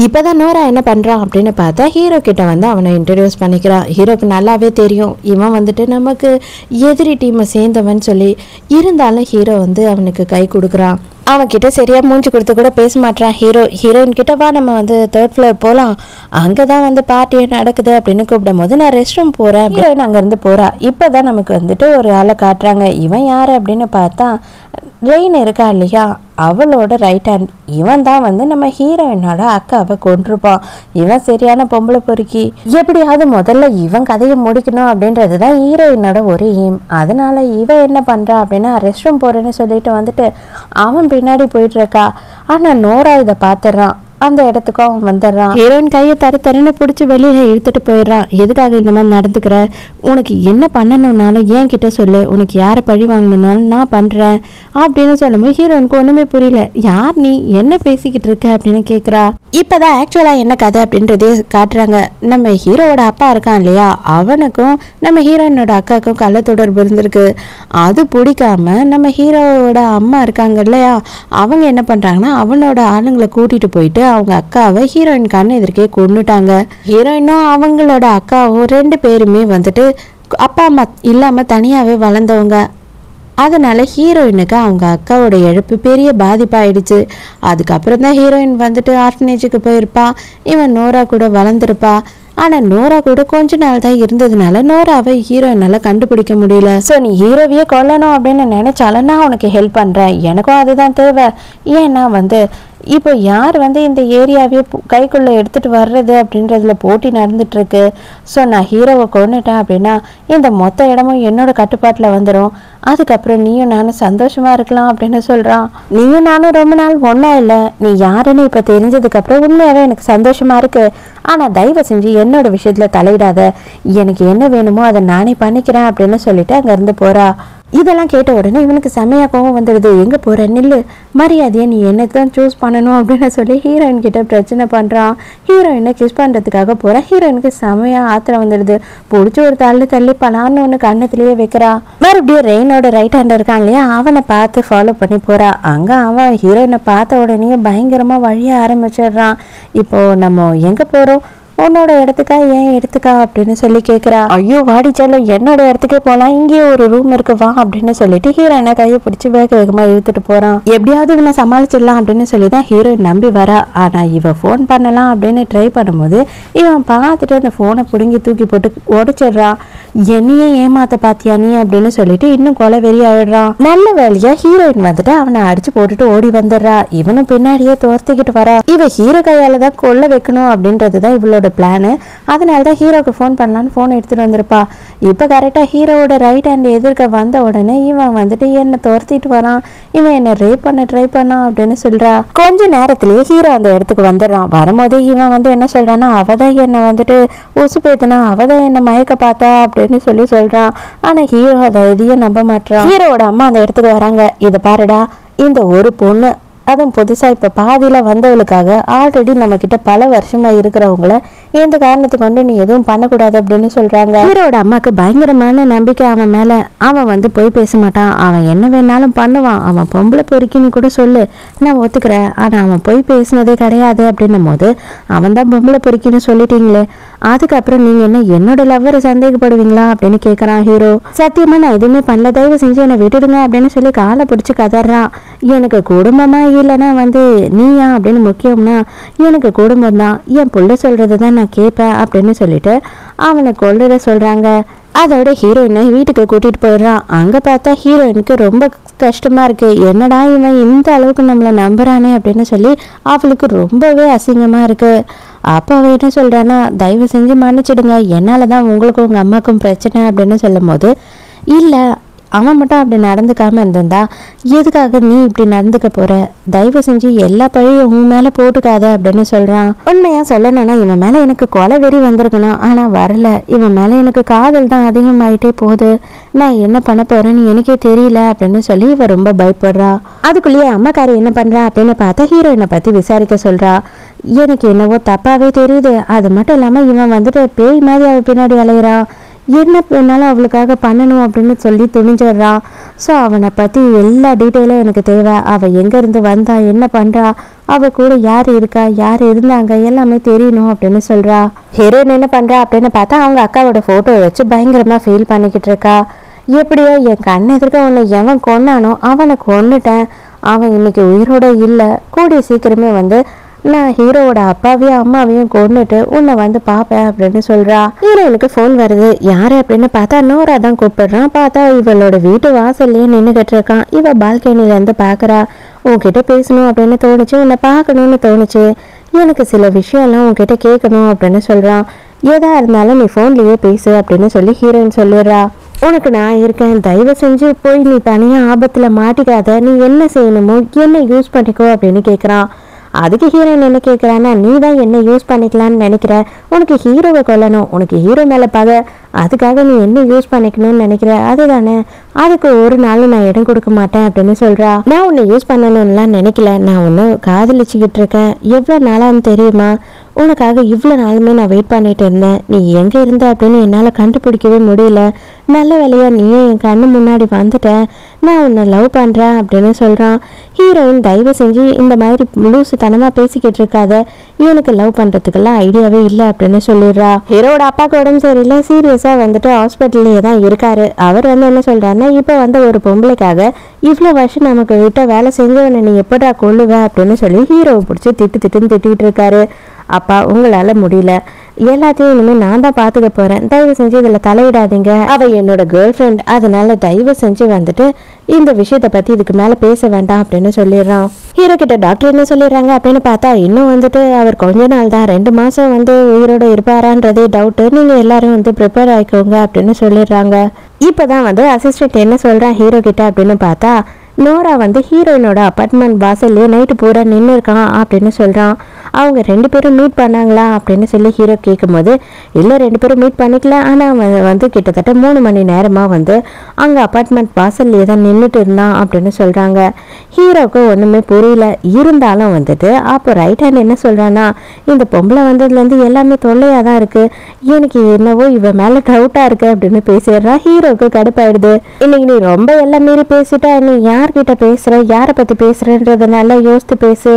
இப்போதான் நோரா என்ன பண்ணுறான் அப்படின்னு பார்த்தா, ஹீரோ கிட்ட வந்து அவனை இன்ட்ரடியூஸ் பண்ணிக்கிறான். ஹீரோக்கு நல்லாவே தெரியும் இவன் வந்துட்டு நமக்கு எதிரி டீமை சேர்ந்தவன் சொல்லி. இருந்தாலும் ஹீரோ வந்து அவனுக்கு கை கொடுக்குறான். அவன்கிட்ட சரியா மூஞ்சி கொடுத்து கூட பேச மாட்டான் ஹீரோ. ஹீரோயின் கிட்ட வா நம்ம வந்து 3rd floor போகலாம், அங்கே தான் வந்து பார்ட்டி நடக்குது அப்படின்னு கூப்பிடும் போது, நான் ரெஸ்ட் ரூம் போகிறேன். ஹீரோயின் அங்கேருந்து போகிறா. இப்போ தான் நமக்கு வந்துட்டு ஒரு ஆளை காட்டுறாங்க. இவன் யார் அப்படின்னு பார்த்தா, ரெயின் இருக்கா இல்லையா, அவளோட ரைட் ஹேண்ட். இவன் தான் வந்து நம்ம ஹீரோயினோட அக்காவை கொண்டிருப்பான். இவன் சரியான பொம்பளை பொறுக்கி. எப்படியாவது முதல்ல இவன் கதையை முடிக்கணும் அப்படின்றது தான் ஹீரோயினோட ஒரு எய்ம். அதனால இவன் என்ன பண்றா அப்படின்னா, ரெஸ்ட் ரூம் போறேன்னு சொல்லிட்டு வந்துட்டு அவன் பின்னாடி போயிட்டு இருக்கா. ஆனா நோரா இதை பாத்துறான். அந்த இடத்துக்கும் அவன் வந்துடுறான். ஹீரோயின் கையை தருன்னு பிடிச்சி வெளியில இழுத்துட்டு போயிடுறான். எதுக்காக இந்த மாதிரி நடந்துக்கிற, உனக்கு என்ன பண்ணணும்னாலும் ஏன் கிட்ட சொல்லு, உனக்கு யாரை பழி வாங்கணும்னாலும் நான் பண்றேன் அப்படின்னு சொல்லும்போது ஹீரோயினுக்கு ஒண்ணுமே புரியல. யார் நீ, என்ன பேசிக்கிட்டு இருக்க அப்படின்னு கேக்குறா. இப்பதான் ஆக்சுவலா என்ன கதை அப்படின்றதே காட்டுறாங்க. நம்ம ஹீரோவோட அப்பா இருக்கான் இல்லையா, அவனுக்கும் நம்ம ஹீரோயினோட அக்காவுக்கும் கள்ள தொடர்பு இருந்திருக்கு. அது பிடிக்காம நம்ம ஹீரோவோட அம்மா இருக்காங்க இல்லையா, அவங்க என்ன பண்றாங்கன்னா, அவனோட ஆளுங்களை கூட்டிட்டு போயிட்டு அவங்க அக்காவை ஹீரோயின் கண்ணு எதிர்க்கே கொண்டுட்டாங்க. ஹீரோயினும் அவங்களோட அக்காவும் 2 பேருமே வந்துட்டு அப்பா அம்மா இல்லாம தனியாவே வளர்ந்தவங்க. அதனால ஹீரோயினுக்கு அவங்க அக்காவோட இழப்பு பெரிய பாதிப்பாயிடுச்சு. அதுக்கப்புறம் தான் ஹீரோயின் வந்துட்டு ஆர்ஃபனேஜுக்கு போயிருப்பா. இவன் நோரா கூட வளர்ந்துருப்பா. ஆனால் நோரா கூட கொஞ்ச நாள் தான் இருந்ததுனால நோராவை ஹீரோயினால கண்டுபிடிக்க முடியல. ஸோ நீ ஹீரோவையே கொல்லணும் அப்படின்னு நினைச்சாலும் நான் உனக்கு ஹெல்ப் பண்ணுறேன், எனக்கும் அதுதான் தேவை. ஏன்னா வந்து இப்போ யார் வந்து இந்த ஏரியாவே கைக்குள்ளே எடுத்துகிட்டு வர்றது அப்படின்றதுல போட்டி நடந்துட்டுருக்கு. ஸோ நான் ஹீரோவை கொண்டுட்டேன் அப்படின்னா இந்த மொத்த இடமும் என்னோட கட்டுப்பாட்டில் வந்துடும். அதுக்கப்புறம் நீயும் நானும் சந்தோஷமாக இருக்கலாம் அப்படின்னு சொல்கிறான். நீயும் நானும் ரொம்ப நாள் ஒன்றா இல்லை, நீ யாருன்னு இப்போ தெரிஞ்சதுக்கப்புறம் உண்மையாகவே எனக்கு சந்தோஷமாக இருக்குது. ஆனால் தயவு செஞ்சு என்னோட விஷயத்தில் தலையிடாத, எனக்கு என்ன வேணுமோ அதை நானே பண்ணிக்கிறேன் அப்படின்னு சொல்லிட்டு அங்கேருந்து போகிறா. இதெல்லாம் கேட்ட உடனே இவனுக்கு செம்மையா கோவம் வந்துடுது. எங்க போற, நில்லு, மரியாதையை நீ என்னத்தான் சூஸ் பண்ணணும் அப்படின்னு சொல்லி ஹீரோயின் கிட்ட பிரச்சனை பண்றான். ஹீரோயினை கிஸ் பண்றதுக்காக போறா. ஹீரோயினுக்கு செம்மையா ஆத்திரம் வந்துடுது. பிடிச்சி ஒரு தள்ளி பலான்னு ஒன்று கண்ணத்திலேயே வைக்கிறா. மறுபடியும் ரெயினோட ரைட் ஹேண்ட் இருக்கான் இல்லையா, அவனை பார்த்து ஃபாலோ பண்ணி போறா. அங்க அவன் ஹீரோயினை பார்த்த உடனே பயங்கரமா வழிய ஆரம்பிச்சிடுறான். இப்போ நம்ம எங்க போறோம், உன்னோட இடத்துக்கா ஏன் எடுத்துக்கா அப்படின்னு சொல்லி கேட்குறா. ஐயோ வாடி செல்லம், என்னோட இடத்துக்கே போகலாம், இங்கேயே ஒரு ரூம் இருக்கு வா அப்படின்னு சொல்லிட்டு ஹீரோயினை கையை பிடிச்சி வேகமாக இழுத்துட்டு போறான். எப்படியாவது இவனை சமாளிச்சிடலாம் அப்படின்னு சொல்லி தான் ஹீரோயின் நம்பி வரா. ஆனா இவ ஃபோன் பண்ணலாம் அப்படின்னு ட்ரை பண்ணும்போது இவன் பார்த்துட்டு அந்த ஃபோனை பிடுங்கி தூக்கி போட்டு உடைச்சிடுறான். என்னையே ஏமாத்த பாத்தியா நீ அப்படின்னு சொல்லிட்டு இன்னும் கொலை வெறி ஆயிடுறான். நல்ல வேலையா ஹீரோயின் வந்துட்டு அவனை அடிச்சு போட்டுட்டு ஓடி வந்துடுறா. இவனும் பின்னாடியே துரத்திக்கிட்டு வரா. இவ ஹீரோ கையால தான் கொல்ல வைக்கணும் அப்படின்றதுதான் இவளோட பிளானு. அதனாலதான் ஹீரோக்கு ஃபோன் பண்ணலான்னு ஃபோன் எடுத்துட்டு வந்திருப்பா. இப்ப கரெக்டா ஹீரோவோட ரைட் ஹேண்ட் எதிர்க்க வந்த உடனே இவன் வந்துட்டு என்ன துரத்திட்டு வரான், இவன் என்ன ரேப் பண்ண ட்ரை பண்ணான் அப்படின்னு சொல்றா. கொஞ்ச நேரத்திலேயே ஹீரோ அந்த இடத்துக்கு வந்துடுறான். வரும்போதே இவன் வந்து என்ன சொல்றான்னா, அவதான் என்ன வந்துட்டு உசு பேத்துனா, அவதான் என்ன மயக்க பார்த்தா அப்படின்னு சொல்றான். ஆனா ஹீரோ அதை எதையும் நம்ப மாட்டான். ஹீரோவோட அம்மா அந்த இடத்துக்கு வராங்க. இதை பாருடா, இந்த ஒரு பொண்ணு அதுவும் புதுசா இப்ப பாதியில வந்தவளுக்காக ஆல்ரெடி நம்ம கிட்ட பல வருஷமா இருக்கிறவங்கள எந்த காரணத்தை கொண்டு நீ எதுவும் பண்ணக்கூடாது அப்படின்னு சொல்றாங்க. ஹீரோட அம்மாக்கு பயங்கரமான நம்பிக்கை அவன் மேல. அவன் வந்து போய் பேச மாட்டான், அவன் என்ன வேணாலும் பண்ணுவான், அவன் பொம்பளை பொறுக்கின்னு கூட சொல்லு, நான் ஒத்துக்கிறேன், ஆனா அவன் போய் பேசினதே கிடையாது அப்படின்னும் போது அவன் தான் பொம்பளை பொறுக்கின்னு சொல்லிட்டீங்களே, அதுக்கப்புறம் நீங்க என்ன என்னோட லவ்வரை சந்தேகப்படுவீங்களா அப்படின்னு கேட்கறான் ஹீரோ. சத்தியமா நான் எதுவுமே பண்ணல, தயவு செஞ்சு என்னை விட்டுடுங்க அப்படின்னு சொல்லி காலை பிடிச்சு கதறான். எனக்கு குடும்பமா இல்லைன்னா வந்து நீயா அப்படின்னு முக்கியம்னா எனக்கு குடும்பம் தான், என் புள்ள சொல்றதுதான் நான் கேட்பேன் அப்படின்னு சொல்லிட்டு அவனை கொல்லுற சொல்றாங்க. அதோட ஹீரோயினை வீட்டுக்கு கூட்டிட்டு போயிடுறான். அங்க பார்த்தா ஹீரோயினுக்கு ரொம்ப கஷ்டமா இருக்கு. என்னடா இவன் இந்த அளவுக்கு நம்மளை நம்புறானே அப்படின்னு சொல்லி அவளுக்கு ரொம்பவே அசிங்கமா இருக்கு. அப்போ அவன் என்ன சொல்றான்னா, தயவு செஞ்சு மன்னிச்சிடுங்க, என்னாலதான் உங்களுக்கும் உங்க அம்மாக்கும் பிரச்சனை அப்படின்னு சொல்லும் போது, இல்ல அவன் மட்டும் அப்படி நடந்துக்காம இருந்திருந்தா எதுக்காக நீ இப்படி நடந்துக்க போற, தயவு செஞ்சு எல்லா பழியும் உன் மேல போட்டுக்காத அப்படின்னு சொல்றான். உண்மையா சொல்லணும்னா இவன் மேல எனக்கு கொலை வெறி வந்திருக்கணும், ஆனா வரல. இவன் மேல எனக்கு காதல் தான் அதிகமாயிட்டே போகுது, நான் என்ன பண்ண போறேன்னு எனக்கே தெரியல அப்படின்னு சொல்லி இவ ரொம்ப பயப்படுறா. அதுக்குள்ளேயே அம்மாக்காரி என்ன பண்றா அப்படின்னு பார்த்தா ஹீரோயினை பத்தி விசாரிக்க சொல்றா. எனக்கு என்னவோ தப்பாவே தெரியுது, அது மட்டும் இல்லாம இவன் வந்துட்டு பேய் மாதிரி அவ பின்னாடி அலையிறான், என்ன வேணாலும் அவளுக்காக பண்ணணும் அப்படின்னு சொல்லி துணிஞ்சிடுறான். ஸோ அவனை பற்றி எல்லா டீட்டெயிலும் எனக்கு தேவை. அவள் எங்கேருந்து வந்தா, என்ன பண்ணுறா, அவள் கூட யார் இருக்கா, யார் இருந்தாங்க, எல்லாமே தெரியணும் அப்படின்னு சொல்கிறா. ஹீரோயின் என்ன பண்ணுறா அப்படின்னு பார்த்தா அவங்க அக்காவோட ஃபோட்டோவை வச்சு பயங்கரமாக ஃபீல் பண்ணிக்கிட்டு இருக்கா. எப்படியோ என் கண் எதிர்க்க உன்னை எவன் கொன்னானோ அவனை கொன்னுட்டேன், அவன் இன்னைக்கு உயிரோட இல்லை, கூடிய சீக்கிரமே வந்து நான் ஹீரோவோட அப்பாவையும் அம்மாவையும் கொண்டுட்டு உன்னை வந்து பாப்பேன் அப்படின்னு சொல்றா. ஹீரோயினுக்கு போன் வருது. யாரு அப்படின்னு பார்த்தா நோரா தான் கூப்பிடுறான். பார்த்தா இவளோட வீட்டு வாசல்லையே நின்னுகிட்டு இருக்கான். இவ பால்கனில இருந்து பாக்குறா. உன்கிட்ட பேசணும் அப்படின்னு தோணுச்சு, உன்னை பார்க்கணும்னு தோணுச்சு, எனக்கு சில விஷயம்லாம் உன்கிட்ட கேட்கணும் அப்படின்னு சொல்றான். ஏதா இருந்தாலும் நீ போன்லயே பேசு அப்படின்னு சொல்லி ஹீரோயின் சொல்லிடுறா. உனக்கு நான் இருக்கேன், தயவு செஞ்சு போய் நீ தனியா ஆபத்துல மாட்டிக்காத, நீ என்ன செய்யணுமோ என்ன யூஸ் பண்ணிக்கோ அப்படின்னு கேட்குறான். அதுக்கு ஹீரோயின் என்ன கேட்குறான்னா, நீ தான் என்ன யூஸ் பண்ணிக்கலான்னு நினைக்கிற, உனக்கு ஹீரோவை கொல்லணும், உனக்கு ஹீரோ மேலே பகை, அதுக்காக நீ என்ன யூஸ் பண்ணிக்கணும்னு நினைக்கிற, அதுதானே, அதுக்கு ஒரு நாள் நான் இடம் கொடுக்க மாட்டேன் அப்படின்னு சொல்றா. நான் உன்னை யூஸ் பண்ணணும்லாம் நினைக்கல, நான் உன்னை காதலிச்சுக்கிட்டு இருக்கேன், எவ்வளோ நாளான்னு தெரியுமா, உனக்காக இவ்வளோ நாளுமே நான் வெயிட் பண்ணிட்டு இருந்தேன், நீ எங்கே இருந்த அப்படின்னு என்னால் கண்டுபிடிக்கவே முடியல, நல்ல வேலையா நீயே என் கண்ணு முன்னாடி வந்துட்ட, நான் உன்னை லவ் பண்ணுறேன் அப்படின்னு சொல்கிறான். ஹீரோயின் தயவு செஞ்சு இந்த மாதிரி லூசுத்தனமாக பேசிக்கிட்டு இருக்காத, இவனுக்கு லவ் பண்ணுறதுக்கெல்லாம் ஐடியாவே இல்லை அப்படின்னு சொல்லிடுறா. ஹீரோட அப்பாவுக்கு உடம்பு சரியில்லை, சீரியஸாக வந்துட்டு ஹாஸ்பிட்டல்லே தான் இருக்காரு. அவர் வந்து என்ன சொல்கிறாருன்னா, இப்போ வந்து ஒரு பொம்பளைக்காக இவ்வளோ வருஷம் நமக்கு விட்ட வேலை செஞ்சவனை நீ எப்படா கொள்ளுவ அப்படின்னு சொல்லி ஹீரோவை பிடிச்சி திட்டுன்னு திட்டிகிட்டு இருக்காரு. அப்பா உங்களால முடியல, எல்லாத்தையும் இனிமேல் நான் தான் பார்த்துக்க போறேன், தயவு செஞ்சு இதில் தலையிடாதீங்க, அவ என்னோட கேர்ள் ஃப்ரெண்ட், அதனால தயவு செஞ்சு வந்துட்டு இந்த விஷயத்த பத்தி இதுக்கு மேல பேச வேண்டாம் அப்படின்னு சொல்லிடுறான். ஹீரோ கிட்ட டாக்டர் என்ன சொல்லிடுறாங்க அப்படின்னு பார்த்தா, இன்னும் வந்துட்டு அவர் கொஞ்ச நாள் தான், 2 மாசம் வந்து உயிரோட இருப்பாரான்றதே டவுட்டு, நீங்க எல்லாரும் வந்து ப்ரிப்பேர் ஆயிக்கோங்க அப்படின்னு சொல்லிடுறாங்க. இப்பதான் வந்து அசிஸ்டன்ட் என்ன சொல்றான் ஹீரோ கிட்ட அப்படின்னு பார்த்தா, நோரா வந்து ஹீரோயினோட அப்பார்ட்மெண்ட் வாசல்லே நைட்டு பூரா நின்று இருக்கான் அப்படின்னு சொல்றான். அவங்க 2 பேரும் மீட் பண்ணாங்களா அப்படின்னு சொல்லி ஹீரோ கேட்கும்போது, இல்லை 2 பேரும் மீட் பண்ணிக்கல, ஆனால் அவன் வந்து கிட்டத்தட்ட 3 மணி நேரமா வந்து அங்க அப்பார்ட்மெண்ட் வாசல்லே தான் நின்றுட்டு இருந்தான் அப்படின்னு சொல்றாங்க. ஹீரோவுக்கு ஒண்ணுமே புரியல. இருந்தாலும் வந்துட்டு அப்போ ரைட் ஹேண்ட் என்ன சொல்றான்னா, இந்த பொம்பளை வந்ததுலேருந்து எல்லாமே தொல்லையா தான் இருக்கு, எனக்கு என்னவோ இவன் மேல டவுட்டா இருக்கு அப்படின்னு பேசிடுறா. ஹீரோவுக்கு கடுப்பாயிடுது. இன்னைக்கு நீ ரொம்ப எல்லாம் மீறி பேசிட்டா, நீ யார்கிட்ட பேசுற, யாரை பத்தி பேசுறன்றதுனால யோசித்து பேசு,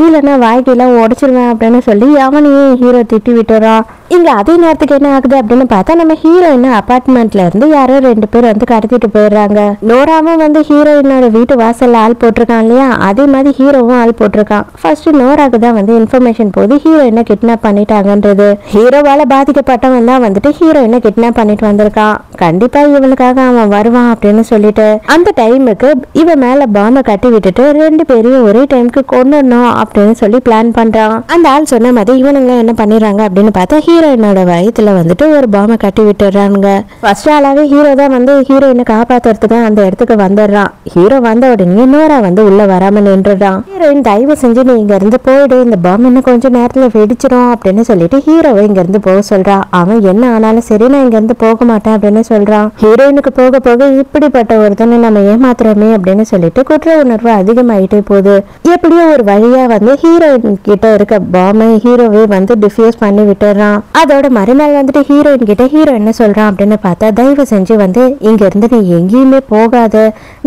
இல்லைன்னா வாய்க்கெல்லாம் உடச்சிருவேன் அப்படின்னு சொல்லி அவனையே ஹீரோ திட்டி விட்டுறான். இங்க அதே நேரத்துக்கு என்ன ஆகுது அப்படின்னு பார்த்தா நம்ம ஹீரோயின் அபார்ட்மெண்ட்ல இருந்து யாரோ 2 பேர் வந்து கடத்திட்டு போயிடுறாங்க. நோராவும் வந்து ஹீரோயினோட வீட்டு வாசல்ல ஆள் போட்டிருக்கான் இல்லையா, அதே மாதிரி ஹீரோவும் ஆள் போட்டிருக்கான். ஃபர்ஸ்ட் நோராக்கு தான் வந்து இன்ஃபர்மேஷன் போது ஹீரோயினை கிட்னாப் பண்ணிட்டாங்கன்றது. ஹீரோவால பாதிக்கப்பட்டவன் தான் வந்துட்டு ஹீரோயினை கிட்னாப் பண்ணிட்டு வந்திருக்கான். கண்டிப்பா இவனுக்காக அவன் வருவான் அப்படின்னு சொல்லிட்டு அந்த டைமுக்கு இவன் மேல பாம்பை கட்டி விட்டுட்டு 2 பேரையும் ஒரே டைமுக்கு கொண்டுடணும் அப்படின்னு சொல்லி பிளான் பண்றான். அந்த ஆள் சொன்ன மாதிரி இவனுங்க என்ன பண்ணிடுறாங்க அப்படின்னு பார்த்தா ஹீரோயினோட வயித்துல வந்துட்டு ஒரு பாம்பை கட்டி விட்டுறானுங்க. ஃபர்ஸ்ட் ஆளாவே ஹீரோ தான் வந்து ஹீரோயினை காப்பாத்துறதுக்கு அந்த இடத்துக்கு வந்துடுறான். ஹீரோ வந்த உடனே நோரா வந்து உள்ள வராம நின்றுறான். ஹீரோயின் தயவு செஞ்சு நீ இங்க இருந்து போயிடு, இந்த பாம்பு இன்னும் கொஞ்சம் நேரத்துல வெடிச்சிடும் அப்படின்னு சொல்லிட்டு ஹீரோவை இங்க இருந்து போக சொல்றான். அவன் என்ன ஆனாலும் சரி நான் இங்க இருந்து போக மாட்டேன் அப்படின்னு சொல்றான். ஹீரோயினுக்கு போக போக இப்படிப்பட்ட ஒருத்தனை நம்ம ஏமாத்துறோமே அப்படின்னு சொல்லிட்டு குற்ற உணர்வு அதிகமாயிட்டே போகுது. எப்படியோ ஒரு வழியா வந்து ஹீரோயின் கிட்ட இருக்க பாம்பை ஹீரோவே வந்து டிஃப்யூஸ் பண்ணி விட்டுறான். அதோட மறுநாள் வந்துட்டு ஹீரோயின் கிட்ட ஹீரோ என்ன சொல்றான் அப்படின்னு பார்த்தா தயவு செஞ்சு வந்து இங்க இருந்து நீ எங்கேயுமே போகாத,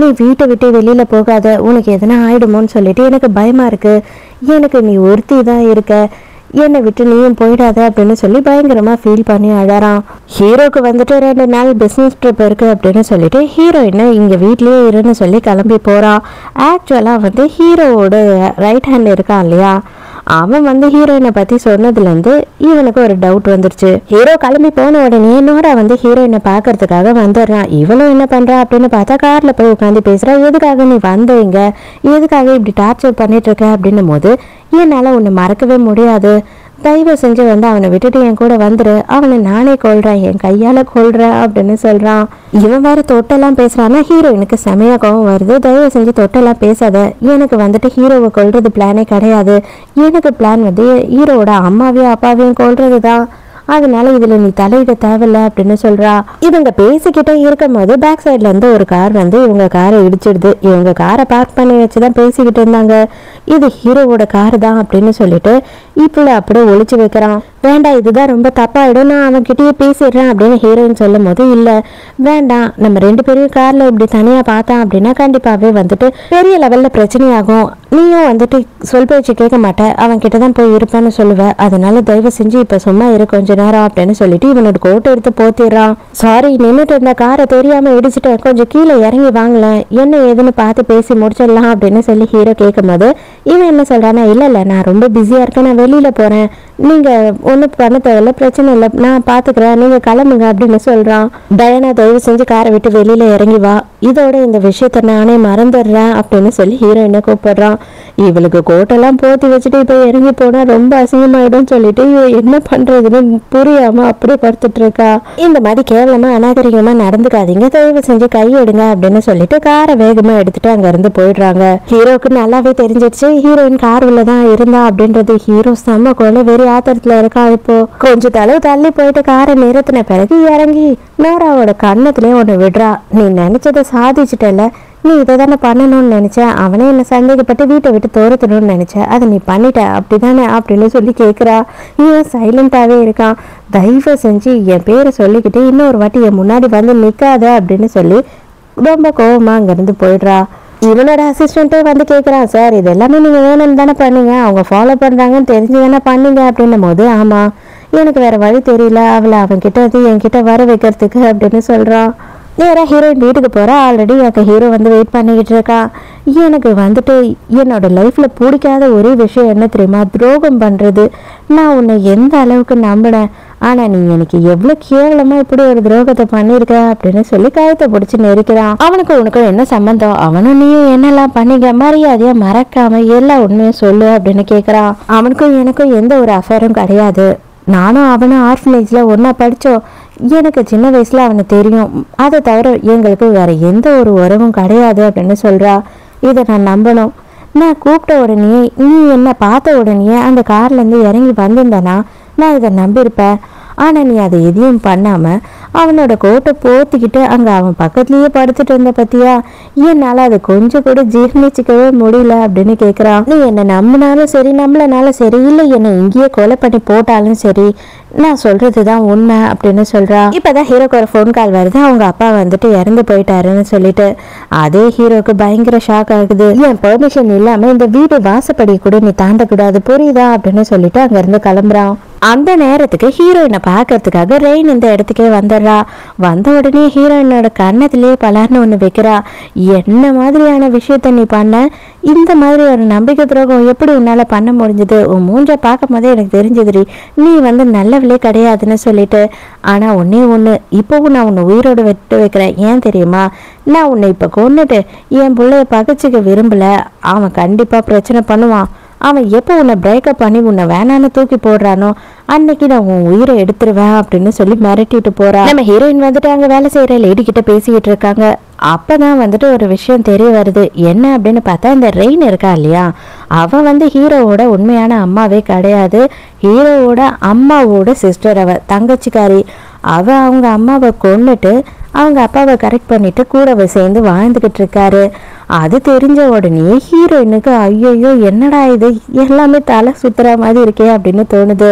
நீ வீட்டை விட்டு வெளியில போகாத, உனக்கு எதனா ஆயிடுமோன்னு சொல்லிட்டு எனக்கு பயமா இருக்கு, எனக்கு நீ ஒருத்தி தான் இருக்க, என்னை விட்டு நீயும் போயிடாத அப்படின்னு சொல்லி பயங்கரமா ஃபீல் பண்ணி அழறான். ஹீரோக்கு வந்துட்டு 2 நாள் பிசினஸ் ட்ரிப் இருக்கு அப்படின்னு சொல்லிட்டு ஹீரோயினை இங்க வீட்லயே இருன்னு சொல்லி கிளம்பி போறான். ஆக்சுவலா வந்து ஹீரோவோட ரைட் ஹேண்ட் இருக்கான் இல்லையா, அவன் வந்து ஹீரோயினை பத்தி சொன்னதுலேருந்து இவனுக்கு ஒரு டவுட் வந்துருச்சு. ஹீரோ கிளம்பி போன உடனே நோரா வந்து ஹீரோயினை பாக்குறதுக்காக வந்துடுறான். இவனும் என்ன பண்றா அப்படின்னு பார்த்தா கார்ல போய் உட்காந்து பேசுறா. எதுக்காக நீ வந்தீங்க, எதுக்காக இப்படி டார்ச்சர் பண்ணிட்டு இருக்க அப்படின்னும் போது என்னால உன்னை மறக்கவே முடியாது, தயவு செஞ்சு வந்து அவனை விட்டுட்டு என் கூட வந்துரு, அவனை நானே கொல்றேன், என் கையால கொல்றேன் அப்படின்னு சொல்றான். இவன் வேற தொட்டெல்லாம் பேசுறான்னா ஹீரோயினுக்கு செமையா கோவம் வருது. தயவு செஞ்சு தொட்டெல்லாம் பேசாத, எனக்கு வந்துட்டு ஹீரோவை கொல்றது பிளானே கிடையாது, எனக்கு பிளான் வந்து ஹீரோவோட அம்மாவையும் அப்பாவையும் கொல்றதுதான், அதனால இதுல நீ தலையிட தேவையில்ல அப்படின்னு சொல்றா. இவங்க பேசிக்கிட்டே இருக்கும் போது பேக் சைட்ல இருந்து ஒரு கார் வந்து இவங்க காரை இடிச்சிடுது. இவங்க காரை பார்க் பண்ணி வச்சுதான் பேசிக்கிட்டு இருந்தாங்க. இது ஹீரோவோட கார் தான் அப்படின்னு சொல்லிட்டு இப்படி அப்படியே ஒளிச்சு வைக்கிறான். வேண்டாம், இதுதான் ரொம்ப தப்பாயிடும், நான் அவன்கிட்டயே பேசிடுறேன் அப்படின்னு ஹீரோயின் சொல்லும் போது இல்ல வேண்டாம், நம்ம 2 பேரையும் கார்ல இப்படி தனியா பார்த்தான் அப்படின்னா கண்டிப்பாவே வந்துட்டு பெரிய லெவல்ல பிரச்சனையாகும், நீயும் வந்துட்டு சொல் பேச்சு கேட்க மாட்டேன், அவன் கிட்டதான் போய் இருப்பேன்னு சொல்லுவேன், அதனால தயவு செஞ்சு இப்ப சும்மா இரு கொஞ்ச நேரம் அப்படின்னு சொல்லிட்டு இவனோட கோட்டை எடுத்து போத்திடுறான். சாரி, நின்றுட்டு இருந்த காரை தெரியாம இடிச்சுட்டு கொஞ்சம் கீழே இறங்கி வாங்கல, என்ன ஏதுன்னு பார்த்து பேசி முடிச்சிடலாம் அப்படின்னு சொல்லி ஹீரோ கேட்கும் போது இவன் என்ன சொல்றானா, இல்ல நான் ரொம்ப பிஸியா இருக்கேன், நான் வெளியில போறேன், நீங்க ஒன்றும் பண்ண தேவையில்ல, பிரச்சனை இல்லை, நான் பாத்துக்கிறேன், நீங்க கிளம்புங்க அப்படின்னு சொல்றான். டயானா தயவு செஞ்சு காரை விட்டு வெளியில இறங்கி வா, இதோட இந்த விஷயத்த நானே மறந்துடுறேன் அப்படின்னு சொல்லி ஹீரோயினை கூப்பிடுறான். இவளுக்கு கோட்டெல்லாம் போத்தி வச்சுட்டு இப்ப இறங்கி போனா ரொம்ப அசிங்கமாயிடும் சொல்லிட்டு இவ என்ன பண்றதுன்னு புரியாம அப்படியே படுத்துட்டு இருக்கா. இந்த மாதிரி கேவலமா அநாகரிகமா நடந்துக்காதீங்க, தயவு செஞ்சு கையெடுங்க அப்படின்னு சொல்லிட்டு காரை வேகமா எடுத்துட்டு அங்க இருந்து போயிடுறாங்க. ஹீரோக்கு நல்லாவே தெரிஞ்சிருச்சு ஹீரோயின் கார் உள்ளதான் இருந்தா அப்படின்றது. ஹீரோ செம்ம கொலை வெறி ஆத்திரத்துல இருக்கா. இப்போ கொஞ்சம் தள்ளி போயிட்டு காரை நிறுத்தின பிறகு இறங்கி நோராவோட கண்ணத்திலே ஒண்ணு விடுறா. நீ நினைச்சதை சாதிச்சுட்டல, நீ இதை தானே பண்ணணும்னு நினைச்ச, அவனே என்ன சந்தேகப்பட்டு வீட்டை விட்டு தோறத்தணும்னு நினைச்ச, அதை நீ பண்ணிட்ட அப்படிதானே அப்படின்னு சொல்லி கேட்குறா. இவன் சைலண்டாவே இருக்கான். தயவு செஞ்சு என் பேரை சொல்லிக்கிட்டு இன்னொரு வாட்டி என் முன்னாடி வந்து நிற்காத அப்படின்னு சொல்லி ரொம்ப கோவமா அங்கிருந்து போயிடுறா. இவனோட அசிஸ்டண்ட்டே வந்து கேட்குறான், சார் இது எல்லாமே நீங்கள் வேணும்னு தானே பண்ணீங்க, அவங்க ஃபாலோ பண்ணுறாங்கன்னு தெரிஞ்சு தானே பண்ணீங்க அப்படின்னும் போது ஆமாம், எனக்கு வேற வழி தெரியல அவளை அவன்கிட்ட வந்து என்கிட்ட வர வைக்கிறதுக்கு அப்படின்னு சொல்கிறான். நேராக ஹீரோயின் வீட்டுக்கு போகிறா. ஆல்ரெடி அங்கே ஹீரோ வந்து வெயிட் பண்ணிக்கிட்டு இருக்கான். எனக்கு வந்துட்டு என்னோட லைஃப்பில் பிடிக்காத ஒரே விஷயம் என்ன தெரியுமா, துரோகம் பண்ணுறது. நான் உன்னை எந்த அளவுக்கு நம்பினேன், ஆனால் நீ எனக்கு எவ்வளோ கேவலமாக இப்படி ஒரு துரோகத்தை பண்ணியிருக்க அப்படின்னு சொல்லி கழுத்தை பிடிச்சி நெருக்கிறான். அவனுக்கு உனக்கும் என்ன சம்பந்தம், அவனும் நீயும் என்னெல்லாம் பண்ணிக்க, மரியாதையா மறக்காம எல்லா உண்மையும் சொல்லு அப்படின்னு கேட்குறான். அவனுக்கும் எனக்கும் எந்த ஒரு அஃபேரும் கிடையாது, நானும் அவனும் ஆர்ஃபனேஜில் ஒன்றா படித்தோம், எனக்கு சின்ன வயசில் அவனை தெரியும், அதை தவிர எங்களுக்கு வேற எந்த ஒரு உறவும் கிடையாது அப்படின்னு சொல்கிறா. இதை நான் நம்பணும். நான் கூப்பிட்ட உடனே நீ என்னை பார்த்த உடனே அந்த கார்லேருந்து இறங்கி வந்திருந்தேன்னா நான் இதை நம்பியிருப்பேன். ஆனால் நீ அதை எதையும் பண்ணாமல் அவனோட கோட்டை போத்திக்கிட்டு அங்கே அவன் பக்கத்துலேயே படுத்துட்டு இருந்த பற்றியா, என்னால் அதை கொஞ்சம் கூட ஜீர்ணிச்சிக்கவே முடியல அப்படின்னு கேட்குறான். நீ என்னை நம்பினாலும் சரி நம்பலனாலும் சரி, இல்லை என்னை இங்கேயே கொலை பண்ணி போட்டாலும் சரி, நான் சொல்றதுதான் உண்மை அப்படின்னு சொல்றா. இப்பதான் ஹீரோக்கு ஒரு ஃபோன் கால் வருது, அவங்க அப்பா வந்துட்டு இறந்து போயிட்டாருன்னு சொல்லிட்டு. அதே ஹீரோக்கு பயங்கர ஷாக் ஆகுது. என் பெர்மிஷன் இல்லாம இந்த வீடு வாசப்படி கூட நீ தாண்டக்கூடாது புரியுதா அப்படின்னு சொல்லிட்டு அங்க இருந்து கிளம்புறான். அந்த நேரத்துக்கு ஹீரோயினை பார்க்கறதுக்காக ரெயின் இந்த இடத்துக்கே வந்துடுறா. வந்த உடனே ஹீரோயினோட கண்ணத்திலேயே பலார்னு ஒன்று வைக்கிறா. என்ன மாதிரியான விஷயத்த நீ பண்ண, இந்த மாதிரி ஒரு நம்பிக்கை துரோகம் எப்படி உன்னால பண்ண முடிஞ்சது, உன் மூஞ்ச பார்க்கும் போதே எனக்கு தெரிஞ்சதுரி நீ நல்லவளே கிடையாதுன்னு சொல்லிட்டு. ஆனா ஒன்னே ஒண்ணு, இப்பவும் நான் உன்னை உயிரோடு விட்டு வைக்கிறேன். ஏன் தெரியுமா, நான் உன்னை இப்ப கொன்னுட்டு என் பிள்ளைய பகைச்சிக்க விரும்பல. அவன் கண்டிப்பா பிரச்சனை பண்ணுவான். அவன் எப்போ உன்னை பிரேக்கப் பண்ணி உன்னை வேணான்னு தூக்கி போடுறானோ அன்னைக்கு நான் உன் உயிரை எடுத்துருவேன் அப்படின்னு சொல்லி மிரட்டிட்டு போறா. நம்ம ஹீரோயின் வந்துட்டு அங்க வேலை செய்யற லேடி கிட்ட பேசிக்கிட்டு இருக்காங்க. அப்பதான் வந்துட்டு ஒரு விஷயம் தெரிய வருது. என்ன அப்படின்னு பார்த்தா, இந்த ரெயின் இருக்கா இல்லையா, அவ ஹீரோவோட உண்மையான அம்மாவே கிடையாது. ஹீரோவோட அம்மாவோட சிஸ்டர், அவ தங்கச்சிக்காரி. அவ அவங்க அம்மாவை கொன்னுட்டு அவங்க அப்பாவை கரெக்ட் பண்ணிட்டு கூடவை சேர்ந்து வாழ்ந்துகிட்டு இருக்காரு. அது தெரிஞ்ச உடனே ஹீரோயினுக்கு ஐயோ என்னடா இது, எல்லாமே தலை சுத்துற மாதிரி இருக்கே அப்படின்னு தோணுது.